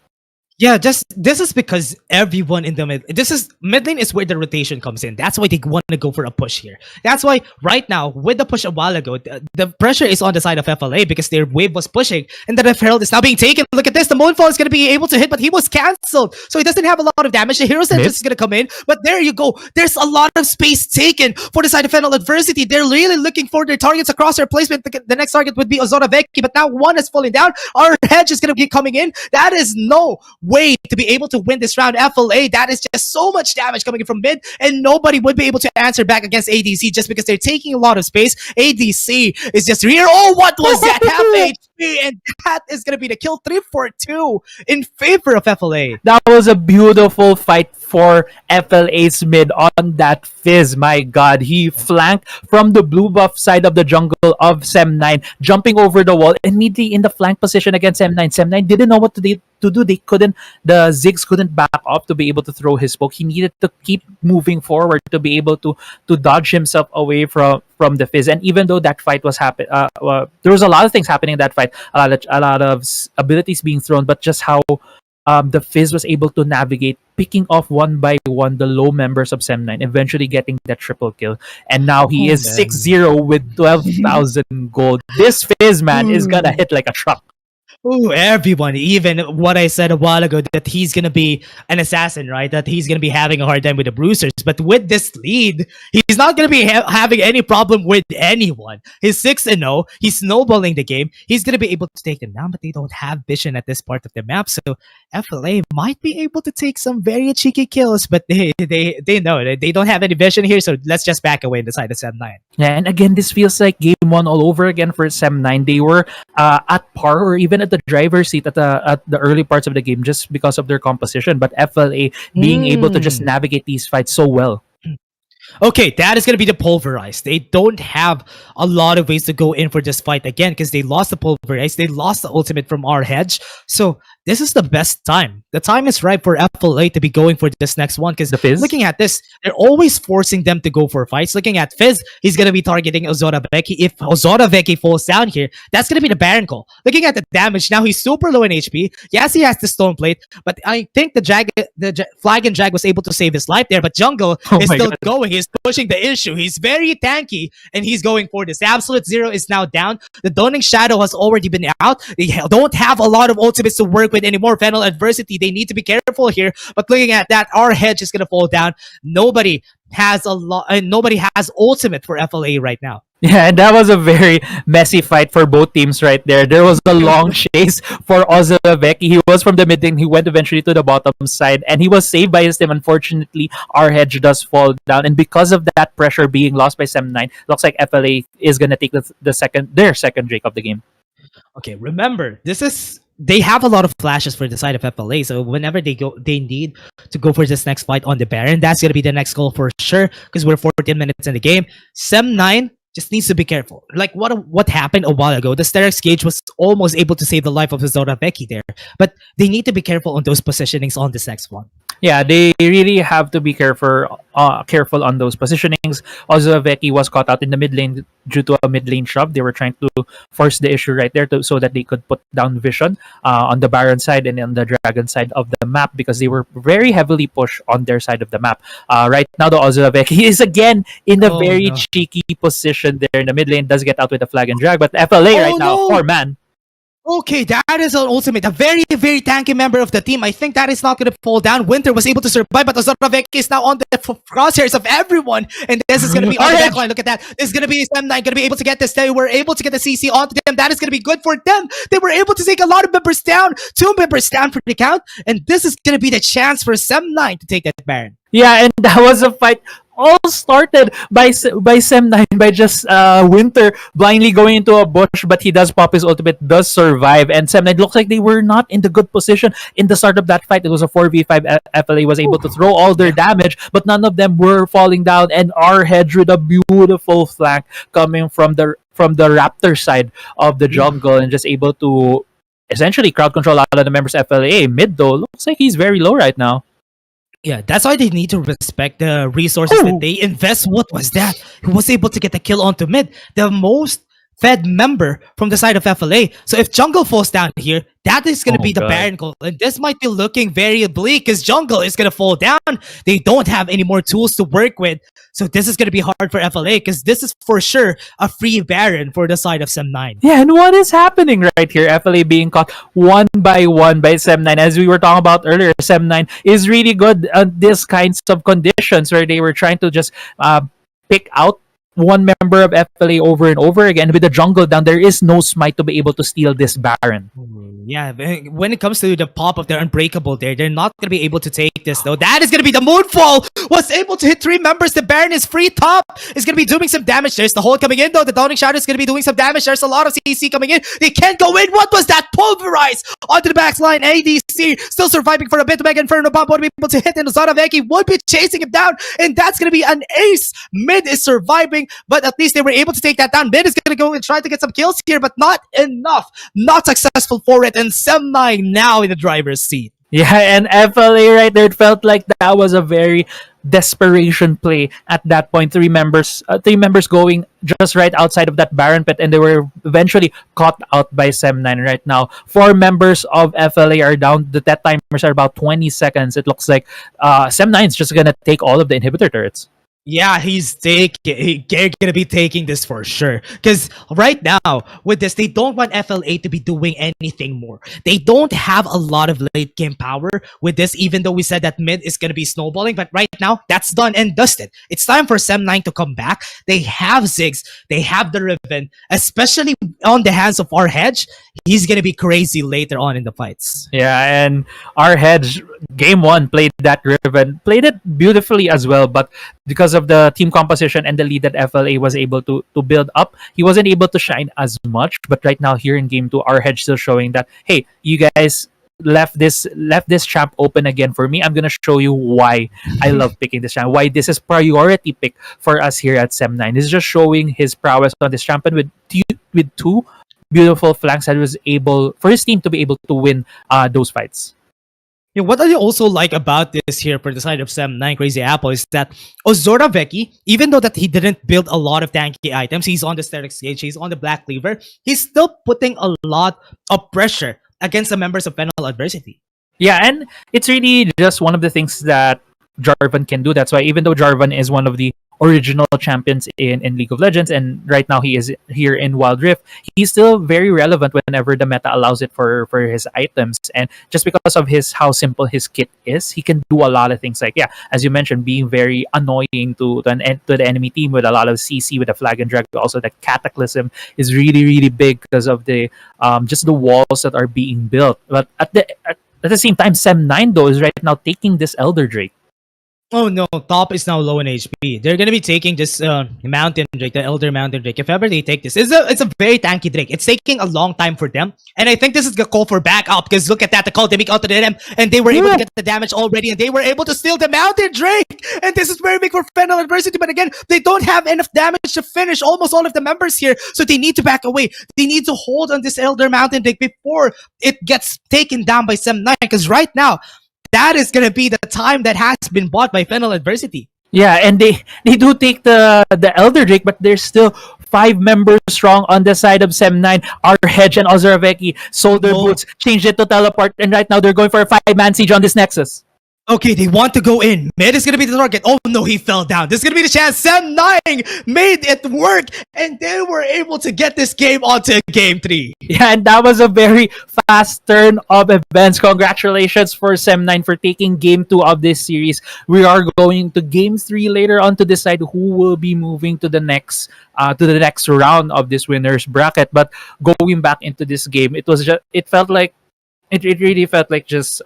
Yeah, just this is because everyone in the mid lane is where the rotation comes in. That's why they want to go for a push here. That's why right now with the push a while ago, the pressure is on the side of FLA because their wave was pushing and the Ref Herald is now being taken. Look at this, the Moonfall is going to be able to hit, but he was cancelled, so he doesn't have a lot of damage. The Hero Center Mid? is going to come in, but there you go. There's a lot of space taken for the side of FENNEL Adversity. They're really looking for their targets across their placement. The next target would be Ozora Vecchi, but now one is falling down. Our hedge is going to be coming in. That is no way to be able to win this round. FLA, that is just so much damage coming in from mid, and nobody would be able to answer back against ADC just because they're taking a lot of space. ADC is just here. Oh, what was that? Half HP, and that is going to be the kill. 3 for 2 in favor of FLA. That was a beautiful fight for FLA's mid on that Fizz. My god, he flanked from the blue buff side of the jungle of SEM9, jumping over the wall, immediately in the flank position against SEM9. SEM9 didn't know what to do. They couldn't, the Ziggs couldn't back off to be able to throw his poke. He needed to keep moving forward to be able to dodge himself away from the Fizz. And even though that fight was there was a lot of things happening in that fight, a lot of abilities being thrown, but just how the Fizz was able to navigate, picking off one by one the low members of SEM9, eventually getting that triple kill. And now he is man. 6-0 with 12,000 gold. This Fizz, man, is gonna hit like a truck. Ooh, everyone, even what I said a while ago, that he's going to be an assassin, right? That he's going to be having a hard time with the bruisers. But with this lead, he's not going to be having any problem with anyone. He's 6-0. He's snowballing the game. He's going to be able to take them down, but they don't have vision at this part of the map. So FLA might be able to take some very cheeky kills, but they know it. They don't have any vision here, so let's just back away in the side of SEM9. Yeah, and again, this feels like game one all over again for SEM9. They were at par or even at the driver's seat at the early parts of the game just because of their composition. But FLA being able to just navigate these fights so well. Okay, that is going to be the pulverized. They don't have a lot of ways to go in for this fight again because they lost the pulverized. They lost the ultimate from our hedge. So this is the best time. The time is right for FLA to be going for this next one because The Fizz? looking at this, they're always forcing them to go for fights. Looking at Fizz, he's going to be targeting Ozora Vecchi. If Ozora Vecchi falls down here, that's going to be the Baron call. Looking at the damage, now he's super low in HP. Yes, he has the Stone Plate, but I think the Flag and Drag was able to save his life there, but Jungle Oh is my still God. going. He's pushing the issue. He's very tanky, and he's going for this. The Absolute Zero is now down. The Dawning Shadow has already been out. They don't have a lot of ultimates to work with anymore. FENNEL Adversity, they need to be careful here. But looking at that, our hedge is going to fall down. Nobody has nobody has ultimate for FLA right now. Yeah, and that was a very messy fight for both teams right there. There was a long chase for Ozora Vecchi. He was from the mid lane. He went eventually to the bottom side, and he was saved by his team. Unfortunately, our hedge does fall down, and because of that pressure being lost by SEM9, looks like FLA is gonna take their second Drake of the game. Okay, remember, they have a lot of flashes for the side of FLA, so whenever they need to go for this next fight on the Baron, that's gonna be the next goal for sure, because we're 14 minutes in the game. SEM9 just needs to be careful. Like what happened a while ago, the Sterex Gauge was almost able to save the life of Ozora Vecchi there, but they need to be careful on those positionings on this next one. Yeah, they really have to be careful on those positionings. Also, Vecchi was caught out in the mid lane due to a mid lane shove. They were trying to force the issue right there so that they could put down vision on the Baron side and on the Dragon side of the map because they were very heavily pushed on their side of the map. Right now, the Ozora Vecchi is again in a very cheeky position there in the mid lane. Does get out with the flag and drag, but FLA right now, poor man. Okay, that is an ultimate. A very, very tanky member of the team. I think that is not going to fall down. Winter was able to survive, but Ozora Vecchi is now on the crosshairs of everyone. And this is going to be on the backline. Look at that. This is going to be SEM9 going to be able to get this. They were able to get the CC onto them. That is going to be good for them. They were able to take a lot of members down. 2 members down for the count. And this is going to be the chance for SEM9 to take that Baron. Yeah, and that was a fight all started by SEM9 by just Winter blindly going into a bush, but he does pop his ultimate, does survive, and SEM9 looks like they were not in the good position in the start of that fight. It was a 4v5. FLA was able to throw all their damage, but none of them were falling down, and our hedge with a beautiful flank coming from the Raptor side of the jungle and just able to essentially crowd control a lot of the members of FLA. Mid though, looks like he's very low right now. Yeah, that's why they need to respect the resources that they invest. What was that? He was able to get the kill onto mid. The most Fed member from the side of FLA. So if Jungle falls down here, that is going to Oh be the god. Baron call. And this might be looking very bleak because Jungle is going to fall down. They don't have any more tools to work with. So this is going to be hard for FLA because this is for sure a free Baron for the side of SEM9. Yeah, and what is happening right here? FLA being caught one by SEM9. As we were talking about earlier, SEM9 is really good at these kinds of conditions where they were trying to just pick out one member of FLA over and over again. With the jungle down, there is no smite to be able to steal this Baron. Yeah, when it comes to the pop of their Unbreakable there, they're not going to be able to take this though. That is going to be the Moonfall! Was able to hit 3 members. The Baron is free top. Is going to be doing some damage. There's the hole coming in though. The Dawning Shadow is going to be doing some damage. There's a lot of CC coming in. They can't go in. What was that? Pulverize onto the back line. ADC still surviving for a bit. Mega Inferno Bomb won't be able to hit, and Zaraveki would be chasing him down, and that's going to be an ace. Mid is surviving, but at least they were able to take that down. Mid is going to go and try to get some kills here, but not enough. Not successful for it, and SEM9 now in the driver's seat. Yeah, and FLA right there, it felt like that was a very desperation play at that point. Three members going just right outside of that Baron pit, and they were eventually caught out by SEM9 right now. 4 members of FLA are down. The death timers are about 20 seconds. It looks like SEM9 is just gonna take all of the inhibitor turrets. Yeah, they're gonna be taking this for sure. Because right now, with this, they don't want FLA to be doing anything more. They don't have a lot of late game power with this, even though we said that mid is gonna be snowballing. But right now, that's done and dusted. It's time for SEM9 to come back. They have Ziggs, they have the Riven, especially on the hands of our Hedge. He's gonna be crazy later on in the fights. Yeah, and our Hedge, game 1, played that Riven, played it beautifully as well, but because of the team composition and the lead that FLA was able to build up, he wasn't able to shine as much. But right now here in game 2, our Hedge still showing that, hey, you guys left this champ open again for me. I'm gonna show you why I love picking this champ, why this is priority pick for us here at SEM9. This is just showing his prowess on this champion with 2 beautiful flanks that was able for his team to be able to win those fights. Yeah, what I also like about this here for the side of SEM9 Crazy Apple is that Ozora Veki, even though that he didn't build a lot of tanky items, he's on the SGH, he's on the Black Cleaver, he's still putting a lot of pressure against the members of FENNEL Adversity. Yeah, and it's really just one of the things that Jarvan can do. That's why even though Jarvan is one of the original champions in League of Legends, and right now he is here in Wild Rift, he's still very relevant whenever the meta allows it for his items. And just because of how simple his kit is, he can do a lot of things, like, yeah, as you mentioned, being very annoying to the enemy team with a lot of CC with the flag and drag. Also, the Cataclysm is really, really big because of the just the walls that are being built. But at the same time, SEM9 though is right now taking this Elder Drake. Oh no, top is now low in HP. They're gonna be taking this Mountain Drake, the Elder Mountain Drake. If ever they take this, it's a very tanky Drake. It's taking a long time for them, and I think this is gonna call for backup because look at that, the call they make out to them, and they were able to get the damage already, and they were able to steal the Mountain Drake. And this is very big for FENNEL Adversity, but again, they don't have enough damage to finish almost all of the members here, so they need to back away. They need to hold on this Elder Mountain Drake before it gets taken down by SEM9, because right now, that is going to be the time that has been bought by FENNEL Adversity. Yeah, and they do take the Elder Drake, but there's still 5 members strong on the side of SEM9. Our Hedge and Ozoraveki sold their boots, changed it to teleport, and right now they're going for a 5-man siege on this Nexus. Okay, they want to go in. Mid is going to be the target. Oh no, he fell down. This is going to be the chance. SEM9 made it work, and they were able to get this game onto game 3. Yeah, and that was a very fast turn of events. Congratulations for SEM9 for taking game 2 of this series. We are going to game 3 later on to decide who will be moving to the next round of this winners bracket. But going back into this game, it really felt like just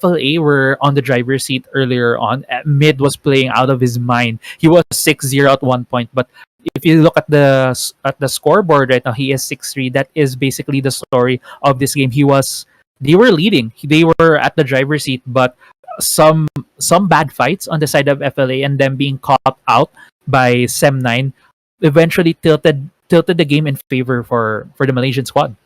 FLA were on the driver's seat earlier on. Mid was playing out of his mind. He was 6-0 at one point, but if you look at the scoreboard right now, he is 6-3. That is basically the story of this game. They were leading. They were at the driver's seat, but some bad fights on the side of FLA and them being caught out by SEM9 eventually tilted the game in favor for the Malaysian squad.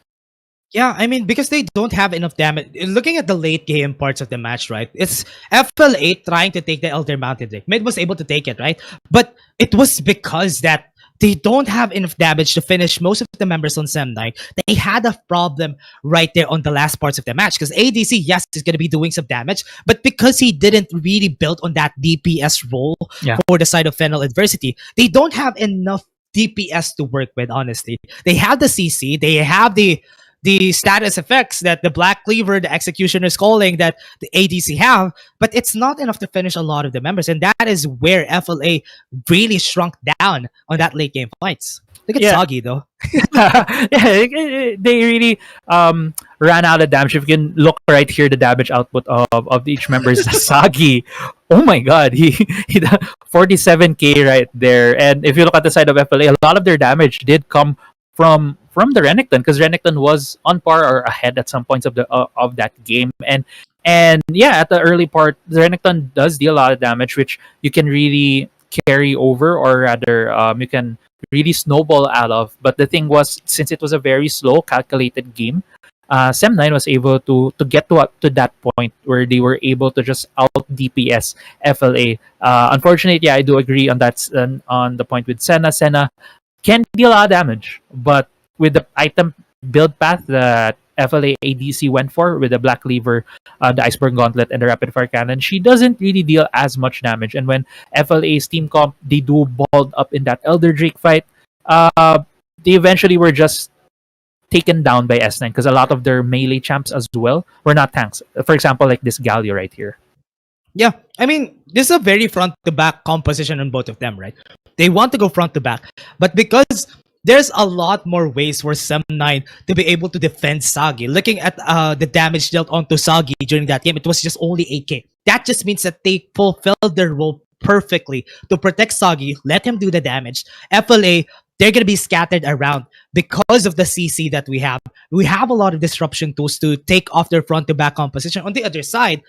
Yeah, I mean, because they don't have enough damage. Looking at the late game parts of the match, right? It's FLA trying to take the Elder Mountain Drake. Mid was able to take it, right? But it was because that they don't have enough damage to finish most of the members on SEM9. They had a problem right there on the last parts of the match because ADC, yes, is going to be doing some damage, but because he didn't really build on that DPS role Yeah. for the side of FENNEL Adversity, they don't have enough DPS to work with, honestly. They have the CC, they have the status effects that the Black Cleaver, the Executioner is calling that the ADC have, but it's not enough to finish a lot of the members. And that is where FLA really shrunk down on that late game fights. Look at Yeah. Soggy though. They really ran out of damage. If you can look right here, the damage output of each member is Sagi. Oh my god, he 47k right there. And if you look at the side of FLA, a lot of their damage did come from the Renekton because Renekton was on par or ahead at some points of that game. And yeah, at the early part, the Renekton does deal a lot of damage, which you can really carry over, or rather, you can really snowball out of. But the thing was, since it was a very slow, calculated game, SEM9 was able to get to that point where they were able to just out DPS FLA. Unfortunately, yeah, I do agree on that on the point with Senna. Senna can deal a lot of damage, but with the item build path that FLA ADC went for with the Black Lever, the Iceberg Gauntlet, and the Rapid Fire Cannon, she doesn't really deal as much damage. And when FLA's team comp, they do balled up in that Elder Drake fight, they eventually were just taken down by S9 because a lot of their melee champs as well were not tanks. For example, like this Galio right here. Yeah, I mean, this is a very front to back composition on both of them, right? They want to go front to back, but because there's a lot more ways for SEM9 to be able to defend Sagi. Looking at the damage dealt onto Sagi during that game, it was just only 8k. That just means that they fulfilled their role perfectly to protect Sagi, let him do the damage. FLA, they're going to be scattered around because of the CC that we have. We have a lot of disruption tools to take off their front to back composition. On the other side,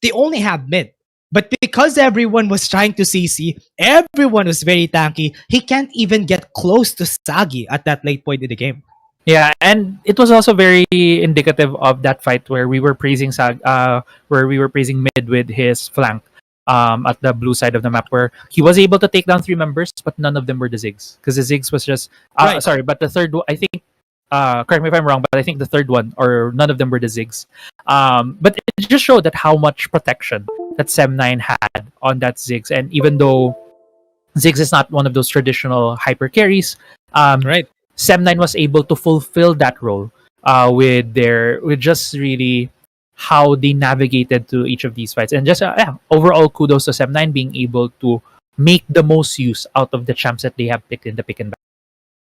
they only have mid. But because everyone was trying to CC, everyone was very tanky, he can't even get close to Sagi at that late point in the game. Yeah, and it was also very indicative of that fight where we were praising where we were praising mid with his flank at the blue side of the map, where he was able to take down three members, but none of them were the Ziggs because the Ziggs was just Right. sorry, but the third one, I think. Correct me if I'm wrong, but I think the third one or none of them were the Ziggs. But it just showed that how much protection that SEM9 had on that Ziggs, and even though Ziggs is not one of those traditional hyper carries, Right. SEM9 was able to fulfill that role with just really how they navigated to each of these fights, and just yeah, overall kudos to SEM9 being able to make the most use out of the champs that they have picked in the pick and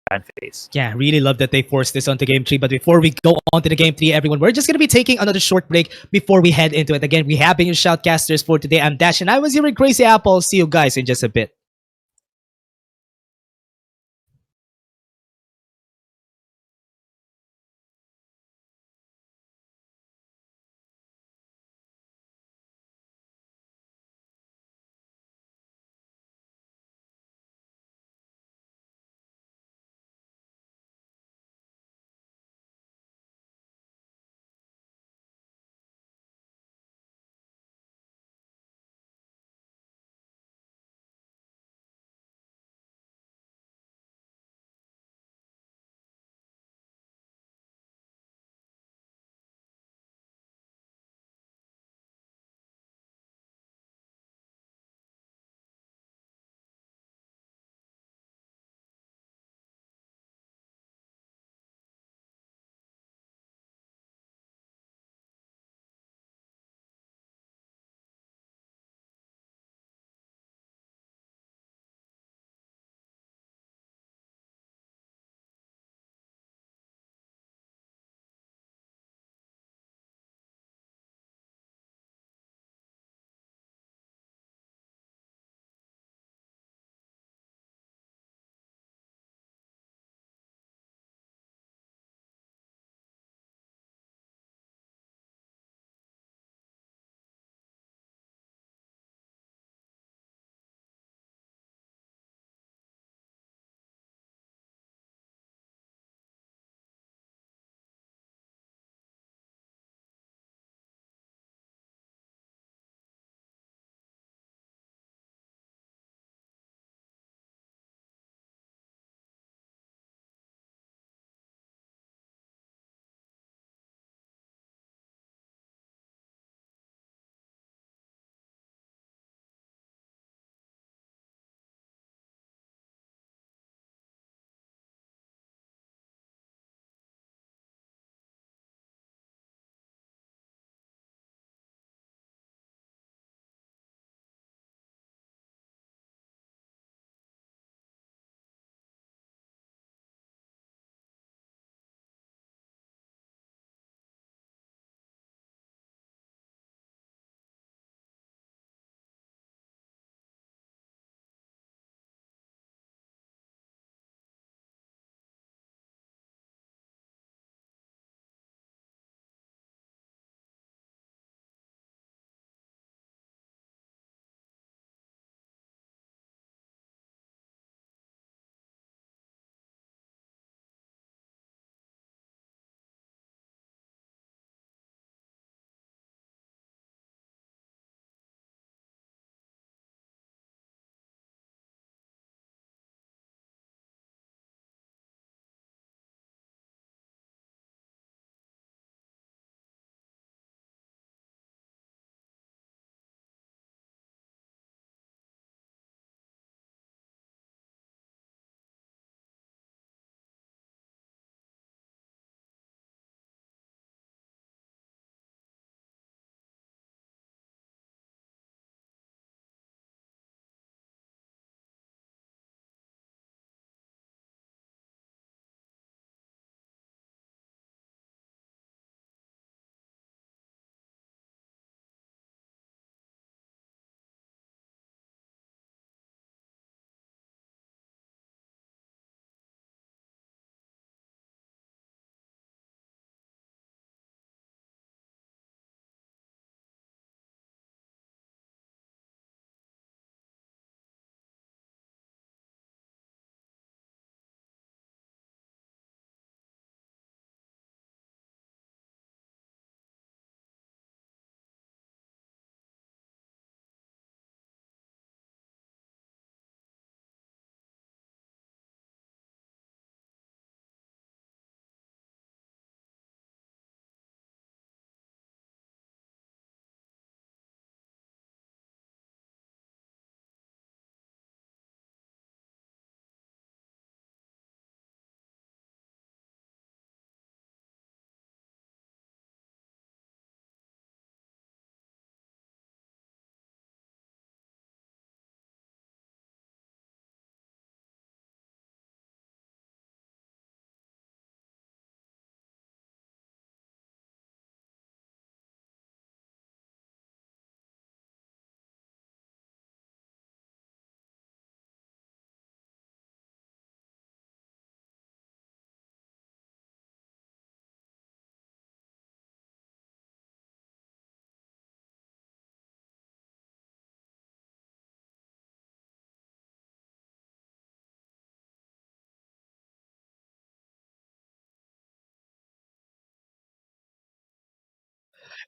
ban phase. Yeah, really love that they forced this onto game 3. But before we go on to the game 3, everyone, we're just going to be taking another short break before we head into it. Again, we have been your shoutcasters for today. I'm Dash, and I was your Crazy Apple. See you guys in just a bit.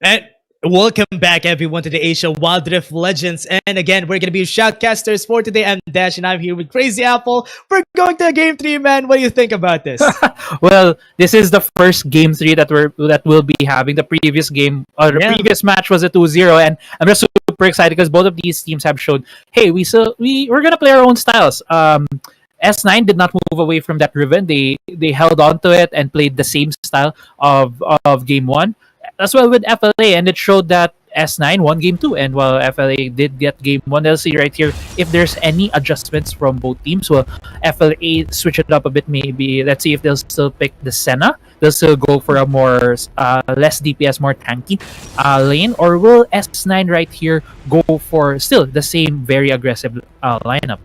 And welcome back, everyone, to the Asia Wild Rift Legends. And again, we're going to be shoutcasters for today. I'm Dash, and I'm here with Crazy Apple. We're going to Game 3, man. What do you think about this? Well, this is the first game three that we'll be having. The previous game, the Yeah. previous match was a 2-0, and I'm just super excited because both of these teams have shown, hey, we're gonna play our own styles. S9 did not move away from that Riven. They held on to it and played the same style of game one as well with FLA, and it showed that S9 won game two. And while FLA did get game one, let's see right here if there's any adjustments from both teams. Well, FLA switch it up a bit. Maybe let's see if they'll still pick the Senna. They'll still go for a more less DPS, more tanky lane, or will S9 right here go for still the same very aggressive lineup?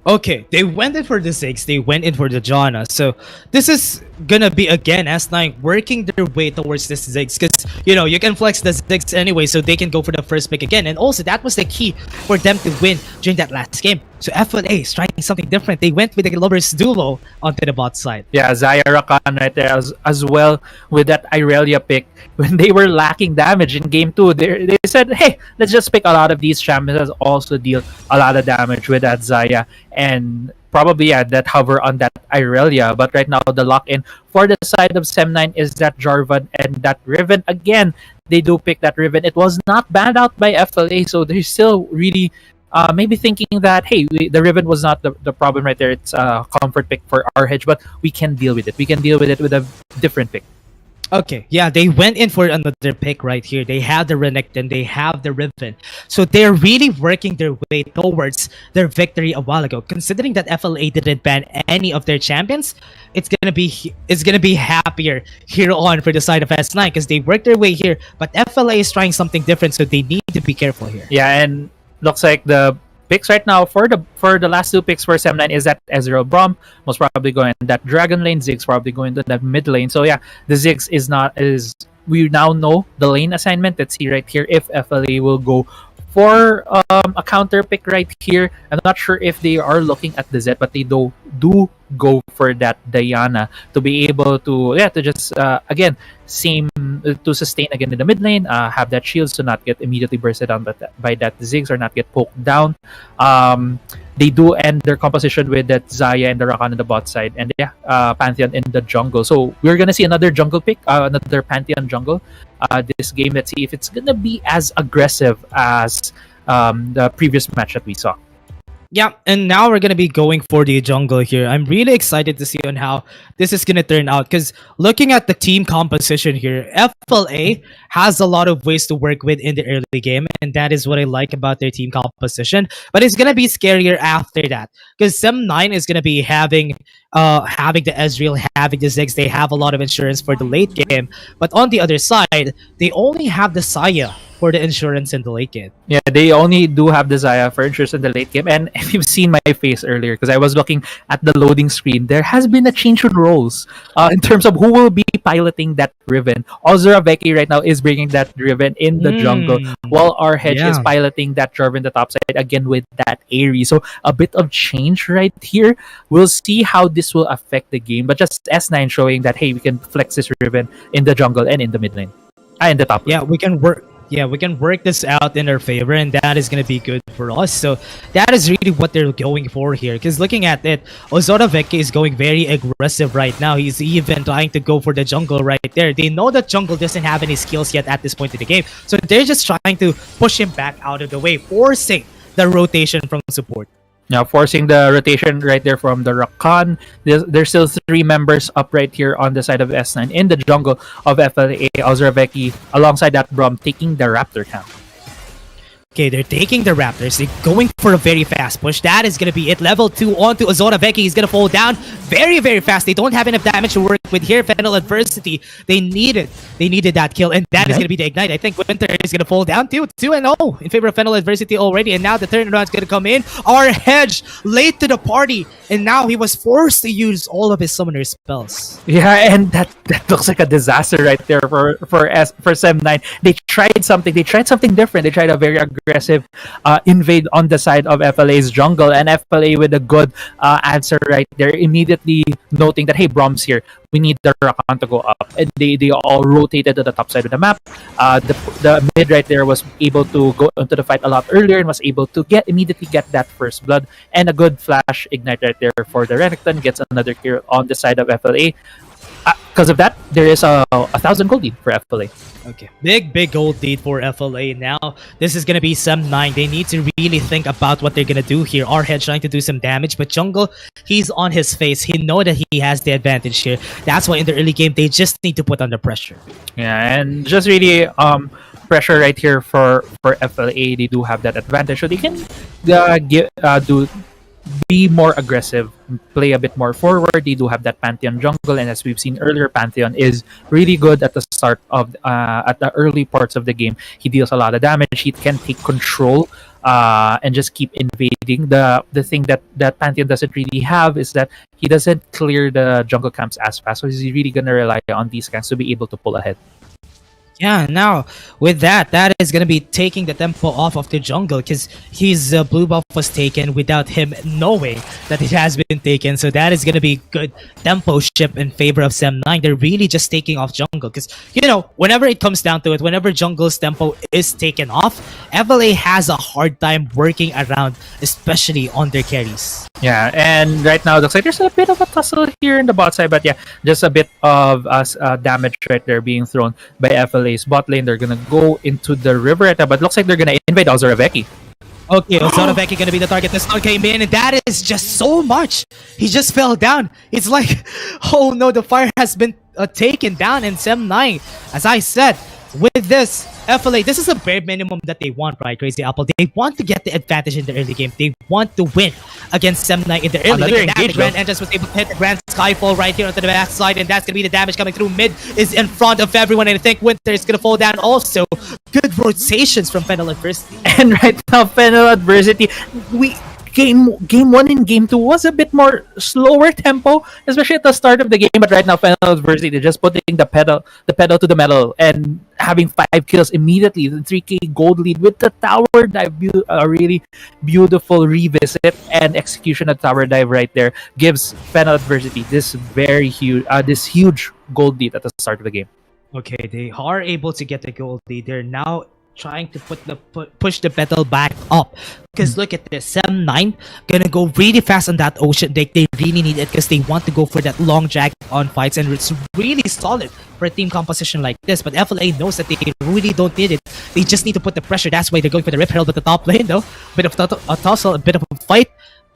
Okay, they went in for the Ziggs, they went in for the Janna. So this is gonna be again S9 working their way towards this Ziggs, because you can flex the Ziggs anyway, so they can go for the first pick again. And also that was the key for them to win during that last game. So FLA is trying something different. They went with the Lovers duo onto the bot side. Yeah, Zaya Rakan right there as well with that Irelia pick. When they were lacking damage in game two, they said, hey, let's just pick a lot of these champions that also deal a lot of damage with that Zaya. And probably, yeah, that hover on that Irelia. But right now, the lock-in for the side of SEM9 is that Jarvan and that Riven. Again, they do pick that Riven. It was not banned out by FLA, so they're still really maybe thinking that, hey, the Riven was not the problem right there. It's a comfort pick for our hedge, but we can deal with it. We can deal with it with a different pick. Okay, yeah, they went in for another pick right here. They have the Renekton, they have the Riven. So they're really working their way towards their victory a while ago. Considering that FLA didn't ban any of their champions, it's gonna be happier here on for the side of S9 because they worked their way here, but FLA is trying something different, so they need to be careful here. Yeah, and looks like the picks right now for the last two picks for SEM9 is that Ezreal Braum, most probably going that Dragon lane, Ziggs probably going to that mid lane. So yeah, the Ziggs is we now know the lane assignment. Let's see right here if FLA will go for a counter pick right here. I'm not sure if they are looking at the Z, but they do go for that Diana to be able to just again to sustain again in the mid lane, have that shields to not get immediately bursted on by that Ziggs or not get poked down. They do end their composition with that Zaya and the Rakan on the bot side, and Pantheon in the jungle. So we're gonna see another jungle pick, another Pantheon jungle this game. Let's see if it's gonna be as aggressive as the previous match that we saw. Yeah, and now we're gonna be going for the jungle here. I'm really excited to see on how this is gonna turn out, because looking at the team composition here, FLA has a lot of ways to work with in the early game, and that is what I like about their team composition. But it's gonna be scarier after that, because SEM9 is gonna be having the Ezreal, having the Ziggs. They have a lot of insurance for the late game, but on the other side, they only have the Saya for the insurance in the late game. Yeah, they only do have the Zaya for insurance in the late game. And if you've seen my face earlier, because I was looking at the loading screen, there has been a change in roles in terms of who will be piloting that Riven. Ozura Veki right now is bringing that Riven in the jungle, while our hedge is piloting that Jarvan the top side again with that Aerie. So a bit of change right here. We'll see how this will affect the game. But just S9 showing that, hey, we can flex this Riven in the jungle and in the mid lane. In the top lane. Yeah, we can work. Yeah, we can work this out in our favor, and that is going to be good for us. So that is really what they're going for here. Because looking at it, Ozora Veke is going very aggressive right now. He's even trying to go for the jungle right there. They know that jungle doesn't have any skills yet at this point in the game. So they're just trying to push him back out of the way, forcing the rotation from support. Now, forcing the rotation right there from the Rakan. There's still three members up right here on the side of S9 in the jungle of FLA. Ozraveki alongside that Braum taking the Raptor camp. Okay, they're taking the Raptors. They're going for a very fast push. That is going to be it. Level 2 onto Ozora Veki. He's going to fall down very, very fast. They don't have enough damage to work with here. FENNEL adversity. They needed that kill, and that is going to be the ignite. I think Winter is going to fall down too. 2-0 in favor of FENNEL adversity already, and now the turnaround is going to come in. Our hedge late to the party, and now he was forced to use all of his summoner spells. Yeah, and that looks like a disaster right there for SEM9. They tried something. They tried something different. They tried a very aggressive invade on the side of FLA's jungle, and FLA with a good answer right there, immediately noting that, hey, Brom's here. we need the Rakan to go up. And they all rotated to the top side of the map. The mid right there was able to go into the fight a lot earlier and was able to immediately get that first blood. And a good flash ignite right there for the Renekton, gets another kill on the side of FLA. Because of that, there is a 1,000 gold lead for FLA. Okay, big gold lead for FLA now. This is gonna be SEM9. They need to really think about what they're gonna do here. Arhead trying to do some damage, but Jungle, he's on his face. He know that he has the advantage here. That's why in the early game, they just need to put under pressure. Yeah, and just really pressure right here for FLA. They do have that advantage, so they can be more aggressive, play a bit more forward. They do have that Pantheon jungle, and as we've seen earlier, Pantheon is really good at the start of at the early parts of the game. He deals a lot of damage. He can take control and just keep invading. The thing that Pantheon doesn't really have is that he doesn't clear the jungle camps as fast, so he's really gonna rely on these ganks to be able to pull ahead. Yeah, now with that is going to be taking the tempo off of the jungle because his blue buff was taken without him knowing that it has been taken. So that is going to be good tempo shift in favor of SEM9. They're really just taking off jungle because, you know, whenever it comes down to it, whenever jungle's tempo is taken off, FLA has a hard time working around, especially on their carries. Yeah, and right now, looks like there's a bit of a tussle here in the bot side, but yeah, just a bit of damage right there being thrown by FLA's bot lane. They're gonna go into the river right now, but looks like they're gonna invade Ozoreveki. Okay, Ozoreveki gonna be the target. The stun came in, and that is just so much. He just fell down. It's like, oh no, the fire has been taken down in SEM9. As I said, with this, FLA, this is a bare minimum that they want, right, Crazy Apple? They want to get the advantage in the early game. They want to win against SEM9 in the early game. The Grand Entrance was able to hit the Grand Skyfall right here onto the backside, and that's going to be the damage coming through. Mid is in front of everyone, and I think Winter is going to fall down also. Good rotations from FENNEL Adversity. And right now, FENNEL Adversity, Game 1 and Game 2 was a bit more slower tempo, especially at the start of the game. But right now, FENNEL Adversity, they're just putting the pedal to the metal and having 5 kills immediately. The 3k gold lead with the tower dive, a really beautiful revisit and execution of tower dive right there gives FENNEL Adversity this huge gold lead at the start of the game. Okay, they are able to get the gold lead. They're now trying to push the pedal back up, because look at this, SEM9 gonna go really fast on that ocean deck. They really need it because they want to go for that long drag on fights, and it's really solid for a team composition like this. But FLA knows that they really don't need it. They just need to put the pressure. That's why they're going for the Rip Herald at the top lane though. Bit of a tussle, a bit of a fight.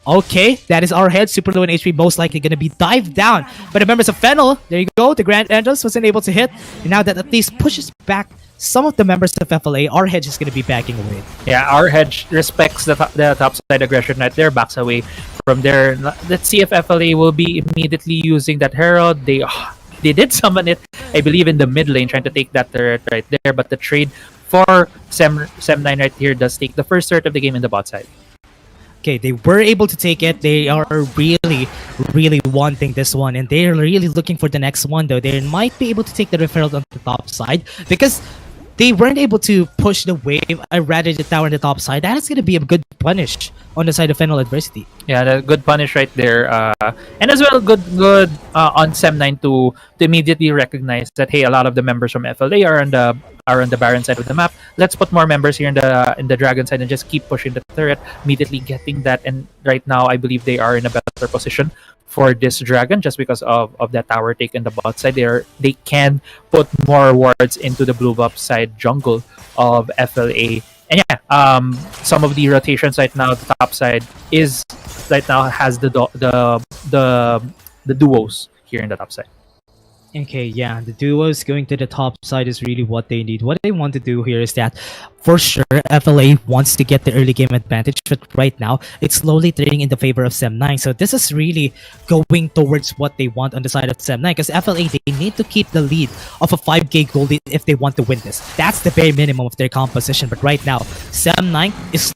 Okay, that is our head, super low in HP, most likely going to be dived down by the members of FENNEL. There you go, the Grand Entrance wasn't able to hit, and now that at least pushes back some of the members of FLA, our hedge is going to be backing away. Yeah, our hedge respects the top side aggression right there, backs away from there. Let's see if FLA will be immediately using that Herald. They did summon it, I believe, in the mid lane, trying to take that turret right there, but the trade for SEM9 right here does take the first turret of the game in the bot side. Okay, they were able to take it. They are really wanting this one, and they're really looking for the next one though. They might be able to take the referral on the top side because they weren't able to push the wave, rather the tower on the top side. That is going to be a good punish on the side of FENNEL Adversity. Yeah, the good punish right there. And as well, good on SEM9 to immediately recognize that, hey, a lot of the members from FLA are on the Baron side of the map. Let's put more members here in the Dragon side and just keep pushing the turret, immediately getting that. And right now, I believe they are in a better position for this Dragon just because of that tower take in the bot side. They can put more wards into the blue buff side jungle of FLA. And yeah, some of the rotations right now, the top side has the duos here in the top side. Okay, yeah, the duos going to the top side is really what they need. What they want to do here is that, for sure, FLA wants to get the early game advantage, but right now, it's slowly turning in the favor of SEM9. So this is really going towards what they want on the side of SEM9, because FLA, they need to keep the lead of a 5k gold lead if they want to win this. That's the bare minimum of their composition, but right now, SEM9 is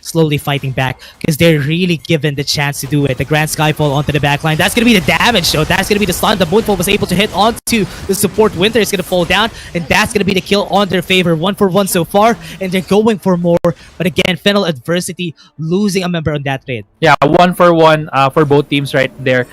slowly fighting back, because they're really given the chance to do it. The Grand Skyfall onto the backline, that's going to be the damage, though. That's going to be the stun. The Moonfall was able to hit onto the support. Winter is going to fall down, and that's going to be the kill on their favor. 1 for 1 so far. are, and they're going for more. But again, FENNEL Adversity losing a member on that trade. Yeah, 1-for-1 for both teams right there.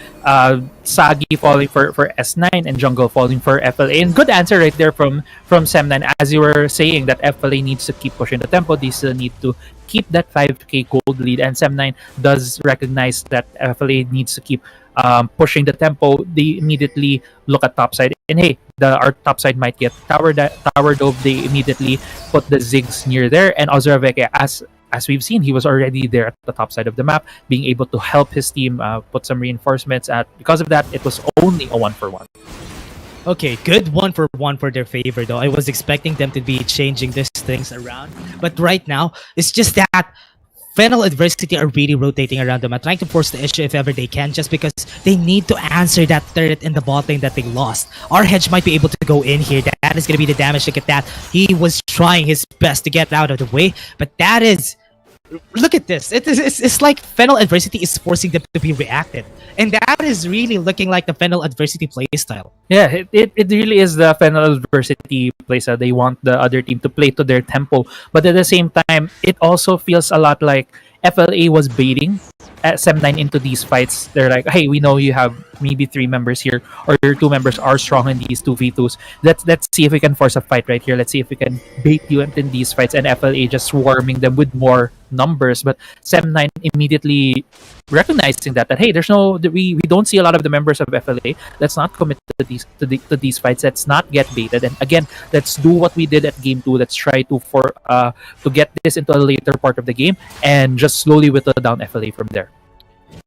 Sagi falling for S9 and Jungle falling for FLA. And good answer right there from SEM9. As you were saying, that FLA needs to keep pushing the tempo. They still need to keep that 5k gold lead. And SEM9 does recognize that FLA needs to keep pushing the tempo. They immediately look at topside. And hey, our topside might get tower dove. They immediately put the Ziggs near there. And Ozraveke, as we've seen, he was already there at the top side of the map, being able to help his team put some reinforcements. Because of that, it was only a 1-for-1. Okay, good 1-for-1 for their favor though. I was expecting them to be changing these things around. But right now, it's just that FENNEL Adversity are really rotating around them and trying to force the issue if ever they can, just because they need to answer that turret in the bot lane that they lost. Our Hedge might be able to go in here. That is going to be the damage. Look at that. He was trying his best to get out of the way, but that is... Look at this. It's like FENNEL Adversity is forcing them to be reactive. And that is really looking like the FENNEL Adversity playstyle. Yeah, it really is the FENNEL Adversity playstyle. They want the other team to play to their tempo. But at the same time, it also feels a lot like FLA was baiting SEM9 into these fights. They're like, hey, we know you have maybe 3 members here, or your 2 members are strong in these 2v2s. Let's see if we can force a fight right here. Let's see if we can bait you in these fights. And FLA just swarming them with more numbers. But SEM9 immediately recognizing that hey, we don't see a lot of the members of FLA. Let's not commit to these fights. Let's not get baited. And again, let's do what we did at game 2. Let's try to get this into a later part of the game and just slowly whittle down FLA from there.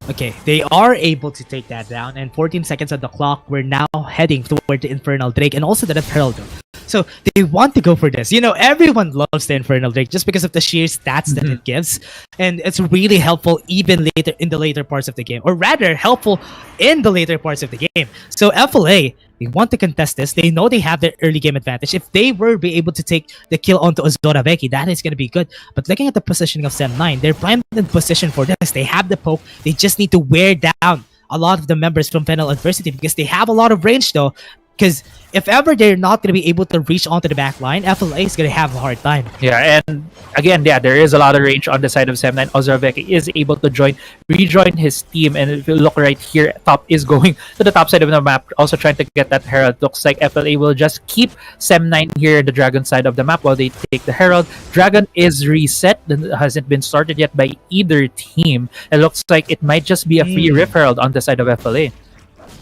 Okay, they are able to take that down, and 14 seconds on the clock. We're now heading toward the Infernal Drake and also the Death Herald. So they want to go for this. You know, everyone loves the Infernal Drake just because of the sheer stats that it gives. And it's really helpful even later in the later parts of the game. Or rather, helpful in the later parts of the game. So FLA, they want to contest this. They know they have their early game advantage. If they were be able to take the kill onto Ozraveke, that is going to be good. But looking at the positioning of SEM9, they're primed in position for this. They have the poke. They just need to wear down a lot of the members from FENNEL Adversity because they have a lot of range though. Because if ever they're not going to be able to reach onto the back line, FLA is going to have a hard time. Yeah, and again, there is a lot of range on the side of SEM9. Ozraveke is able to rejoin his team. And if you look right here, top is going to the top side of the map, also trying to get that Herald. Looks like FLA will just keep SEM9 here in the Dragon side of the map while they take the Herald. Dragon is reset, hasn't been started yet by either team. It looks like it might just be a free Rift Herald on the side of FLA.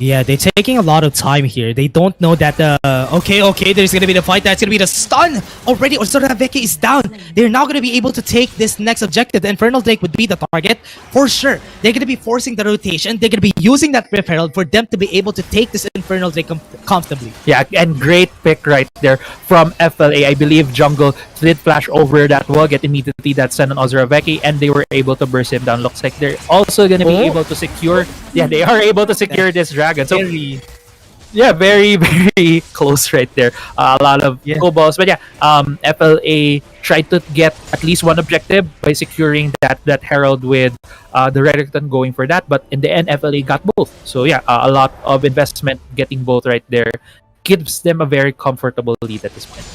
Yeah, they're taking a lot of time here. They don't know that, okay, there's gonna be the fight. That's gonna be the stun. Already, Ozraveke is down. They're not gonna be able to take this next objective. The Infernal Drake would be the target, for sure. They're gonna be forcing the rotation. They're gonna be using that Rift Herald for them to be able to take this Infernal Drake comfortably. Yeah, and great pick right there from FLA. I believe Jungle did flash over that wall, get immediately that stun on Ozraveke, and they were able to burst him down. Looks like they're also gonna be able to secure... Yeah, they are able to secure this Dragon. So, very, very close right there. A lot of balls. But FLA tried to get at least one objective by securing that Herald with the Redington going for that. But in the end, FLA got both. So a lot of investment getting both right there gives them a very comfortable lead at this point.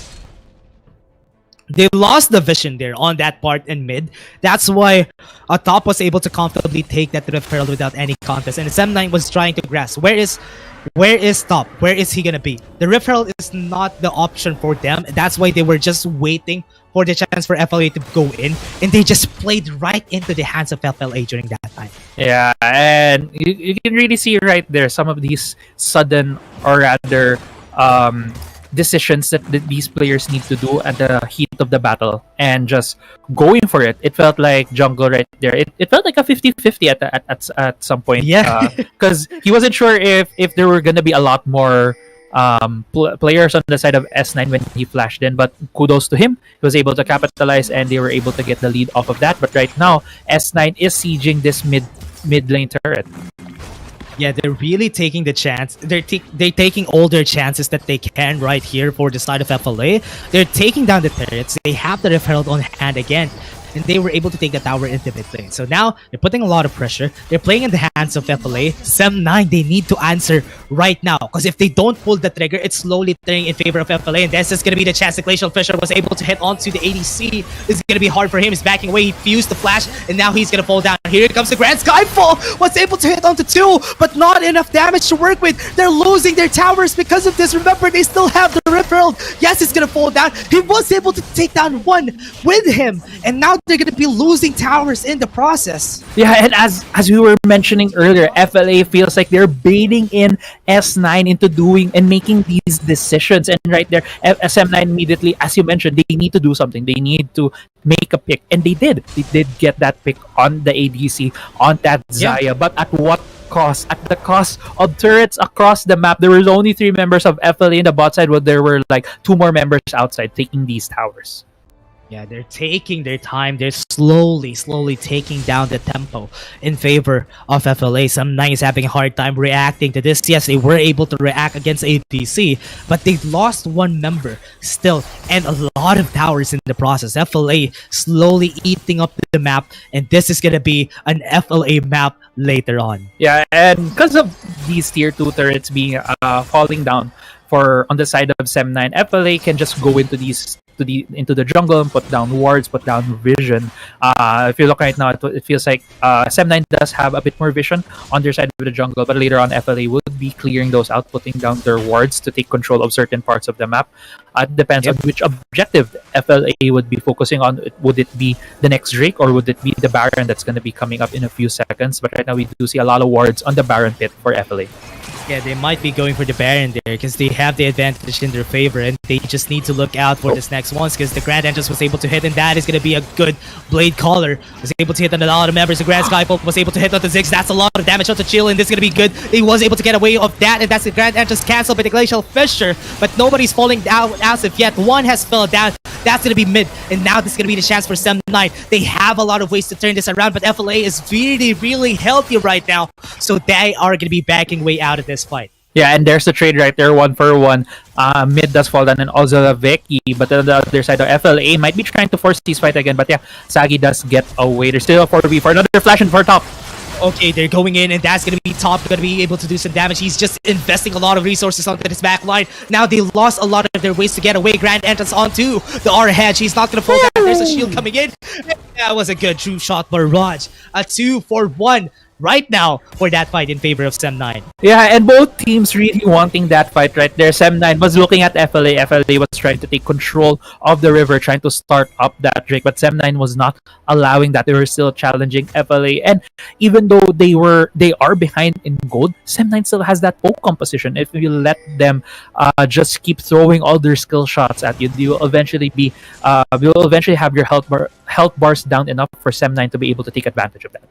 They lost the vision there on that part in mid. That's why Top was able to comfortably take that Rift Herald without any contest. And SEM9 was trying to grasp. Where is Top? Where is he gonna be? The Rift Herald is not the option for them. That's why they were just waiting for the chance for FLA to go in. And they just played right into the hands of FLA during that time. Yeah, and you can really see right there some of these sudden, or rather decisions that these players need to do at the heat of the battle and just going for it. It felt like Jungle right there. It felt like a 50-50 at some point. Yeah. Because he wasn't sure if there were going to be a lot more players on the side of S9 when he flashed in, but kudos to him. He was able to capitalize and they were able to get the lead off of that. But right now, S9 is sieging this mid lane turret. Yeah, they're really taking the chance. They're taking all their chances that they can right here for the side of FLA. They're taking down the turrets. They have the Rift Herald on hand again. And they were able to take the tower into mid lane. So now, they're putting a lot of pressure. They're playing in the hands of FLA. SEM9, they need to answer right now. Because if they don't pull the trigger, it's slowly turning in favor of FLA, and this is going to be the chance that Glacial Fisher was able to hit onto the ADC. This is going to be hard for him. He's backing away. He fused the flash, and now he's going to fall down. Here comes the Grand Skyfall. Was able to hit onto 2, but not enough damage to work with. They're losing their towers because of this. Remember, they still have the Rip Herald. Yes, it's going to fall down. He was able to take down 1 with him, and now they're going to be losing towers in the process. Yeah, and as we were mentioning earlier, FLA feels like they're baiting in S9 into doing and making these decisions. And right there, SM9 immediately, as you mentioned, they need to do something. They need to make a pick, and they did. They did get that pick on the ADC, on that Zaya, Yeah. but at what cost? At the cost of turrets across the map. There was only 3 members of FLA in the bot side, but there were like 2 more members outside taking these towers. Yeah, they're taking their time. They're slowly taking down the tempo in favor of FLA. SEM9 is having a hard time reacting to this. Yes, they were able to react against ADC, but they lost 1 member still, and a lot of towers in the process. FLA slowly eating up the map, and this is gonna be an FLA map later on. Yeah, and because of these tier 2 turrets being falling down for on the side of SEM9, FLA can just go into these into the jungle and put down wards, put down vision. If you look right now, it feels like SEM9 does have a bit more vision on their side of the jungle, but later on FLA would be clearing those out, putting down their wards to take control of certain parts of the map. It depends on which objective FLA would be focusing on. Would it be the next Drake, or would it be the Baron that's going to be coming up in a few seconds? But right now we do see a lot of wards on the Baron pit for FLA. Yeah, they might be going for the Baron there because they have the advantage in their favor, and they just need to look out for this next ones because the Grand Entrance was able to hit, and that is going to be a good Blade Caller. Was able to hit on a lot of members. The Grand Skyfall was able to hit on the Ziggs. That's a lot of damage on the Chill, and this is going to be good. He was able to get away of that, and that's the Grand Entrance canceled by the Glacial Fisher, but nobody's falling down as of yet. 1 has fell down. That's going to be mid, and now this is going to be the chance for SEM9. They have a lot of ways to turn this around, but FLA is really healthy right now, so they are going to be backing way out of this fight. Yeah, and there's the trade right there, 1 for 1. Mid does fall down, and also Veki, but on the other side of FLA might be trying to force this fight again, but yeah, Sagi does get away. There's still a 4v for another flash and for top. Okay, they're going in, and that's going to be top, going to be able to do some damage. He's just investing a lot of resources onto his back line. Now they lost a lot of their ways to get away. Grand Entrance onto the R-Hedge. He's not going to fall down. There's a shield coming in. That was a good true shot for Raj. A 2-for-1 right now for that fight in favor of SEM9. Yeah, and both teams really wanting that fight right there. SEM9 was looking at FLA. FLA was trying to take control of the river, trying to start up that Drake, but SEM9 was not allowing that. They were still challenging FLA, and even though they are behind in gold, SEM9 still has that poke composition. If you let them just keep throwing all their skill shots at you, you will eventually have your health bars down enough for SEM9 to be able to take advantage of that.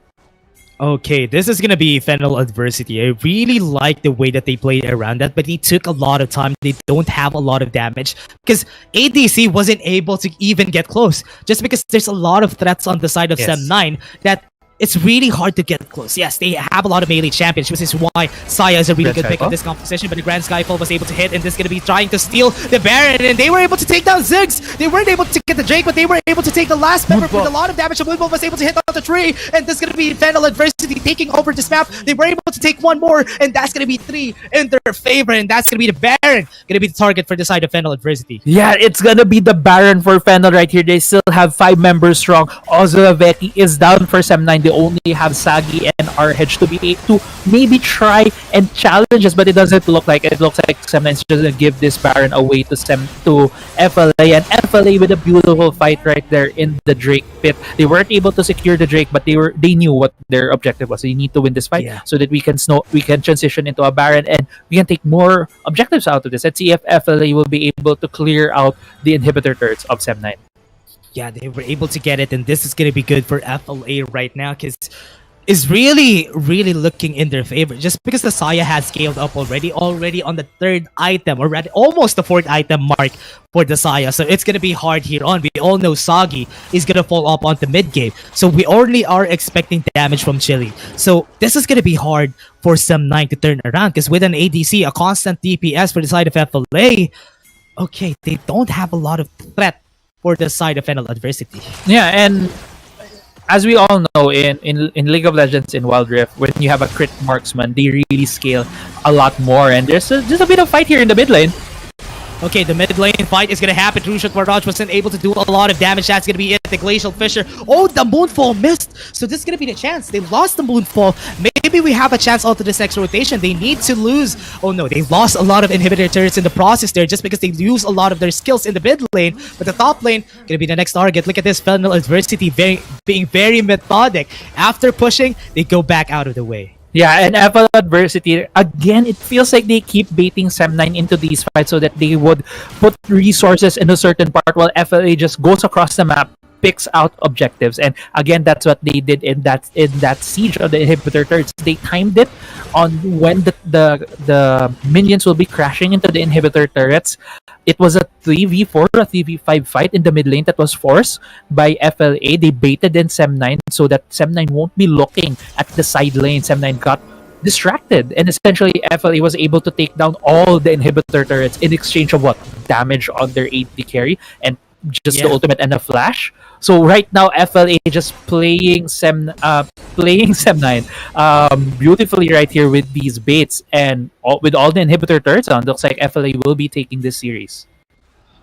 Okay, this is gonna be FENNEL adversity. I really like the way that they played around that, but it took a lot of time. They don't have a lot of damage because ADC wasn't able to even get close just because there's a lot of threats on the side of SEM9 that it's really hard to get close. Yes, they have a lot of melee champions, which is why Saya is a really good pick in this composition, but the Grand Skyfall was able to hit, and this is going to be trying to steal the Baron, and they were able to take down Ziggs. They weren't able to get the Drake, but they were able to take the last member with a lot of damage, and Moonwolf was able to hit on the tree, and this is going to be FENNEL adversity taking over this map. They were able to take 1 more, and that's going to be 3 in their favor, and that's going to be the Baron, going to be the target for the side of FENNEL adversity. Yeah, it's going to be the Baron for FENNEL right here. They still have 5 members strong. Also, Veki is down for SEM9. They only have Sagi and R-Hedge to be able to maybe try and challenge us, but it doesn't look like it. It looks like SEM9 is just going to give this Baron away to FLA, and FLA with a beautiful fight right there in the Drake pit. They weren't able to secure the Drake, but they knew what their objective was. They need to win this fight so that we can transition into a Baron and we can take more objectives out of this. Let's see if FLA will be able to clear out the inhibitor turrets of SEM9. Yeah, they were able to get it, and this is going to be good for FLA right now because it's really looking in their favor just because the Saya has scaled up already on the 3rd item, already almost the 4th item mark for the Saya. So it's going to be hard here on. We all know Sagi is going to fall up on the mid game, so we only are expecting damage from Chili. So this is going to be hard for SEM9 to turn around because with an ADC, a constant DPS for the side of FLA, okay, they don't have a lot of threat for the side of FENNEL adversity. Yeah, and as we all know, in League of Legends in Wild Rift, when you have a crit marksman, they really scale a lot more. And just a bit of fight here in the mid lane. Okay, the mid lane fight is gonna happen. Rujak Barrage wasn't able to do a lot of damage. That's gonna be it. The Glacial Fissure. Oh, the Moonfall missed. So this is gonna be the chance. They lost the Moonfall. Maybe we have a chance after this next rotation. They need to lose. Oh no, they lost a lot of inhibitor turrets in the process there just because they use a lot of their skills in the mid lane. But the top lane gonna be the next target. Look at this FENNEL adversity being very methodic. After pushing, they go back out of the way. Yeah, and FL Adversity, again, it feels like they keep baiting SEM9 into these fights so that they would put resources in a certain part while FLA just goes across the map, picks out objectives. And again, that's what they did in that siege of the inhibitor turrets. They timed it on when the minions will be crashing into the inhibitor turrets. It was a 3v4 or a 3v5 fight in the mid lane that was forced by FLA. They baited in SEM9 so that SEM9 won't be looking at the side lane. SEM9 got distracted, and essentially FLA was able to take down all the inhibitor turrets in exchange of what? Damage on their AD carry and just the ultimate and a flash. So right now FLA just playing SEM9 beautifully right here with these baits, and with all the inhibitor turrets on, looks like FLA will be taking this series.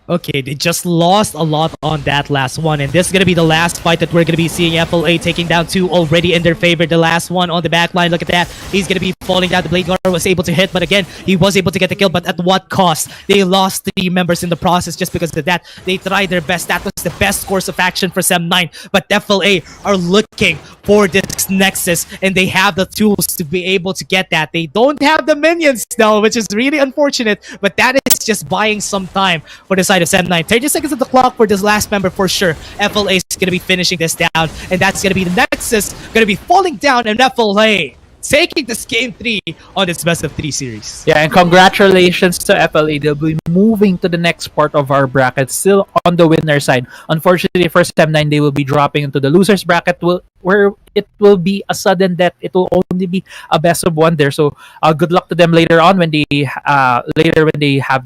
Okay, they just lost a lot on that last one, and this is going to be the last fight that we're going to be seeing. FLA taking down 2 already in their favor. The last one on the back line, look at that. He's going to be falling down. The Blade Guard was able to hit, but again, he was able to get the kill, but at what cost? They lost 3 members in the process just because of that. They tried their best. That was the best course of action for SEM9, but FLA are looking for this Nexus, and they have the tools to be able to get that. They don't have the minions though, which is really unfortunate, but that is just buying some time for the side of SEM9. 30 seconds of the clock for this last member for sure. FLA is going to be finishing this down, and that's going to be the Nexus going to be falling down, and FLA taking this game 3 on this best of 3 series. Yeah, and congratulations to FLA. They'll be moving to the next part of our bracket, still on the winner side. Unfortunately for SEM9, they will be dropping into the losers bracket, where it will be a sudden death. It will only be a best of 1 there. So good luck to them later on when they have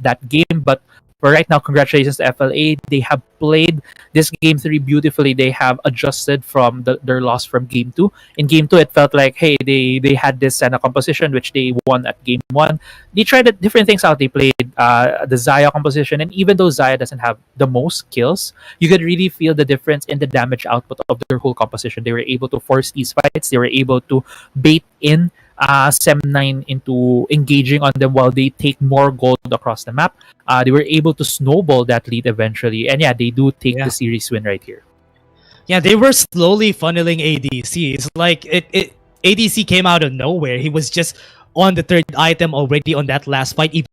that game. But for right now, congratulations to FLA. They have played this game 3 beautifully. They have adjusted from their loss from game 2. In game 2, it felt like, hey, they had this Senna composition, which they won at game 1. They tried different things out. They played the Xayah composition, and even though Xayah doesn't have the most kills, you could really feel the difference in the damage output of their whole composition. They were able to force these fights. They were able to bait in SEM9 into engaging on them while they take more gold across the map. They were able to snowball that lead eventually, and yeah, they do take the series win right here. Yeah, they were slowly funneling ADC. It's like ADC came out of nowhere. He was just on the 3rd item already on that last fight.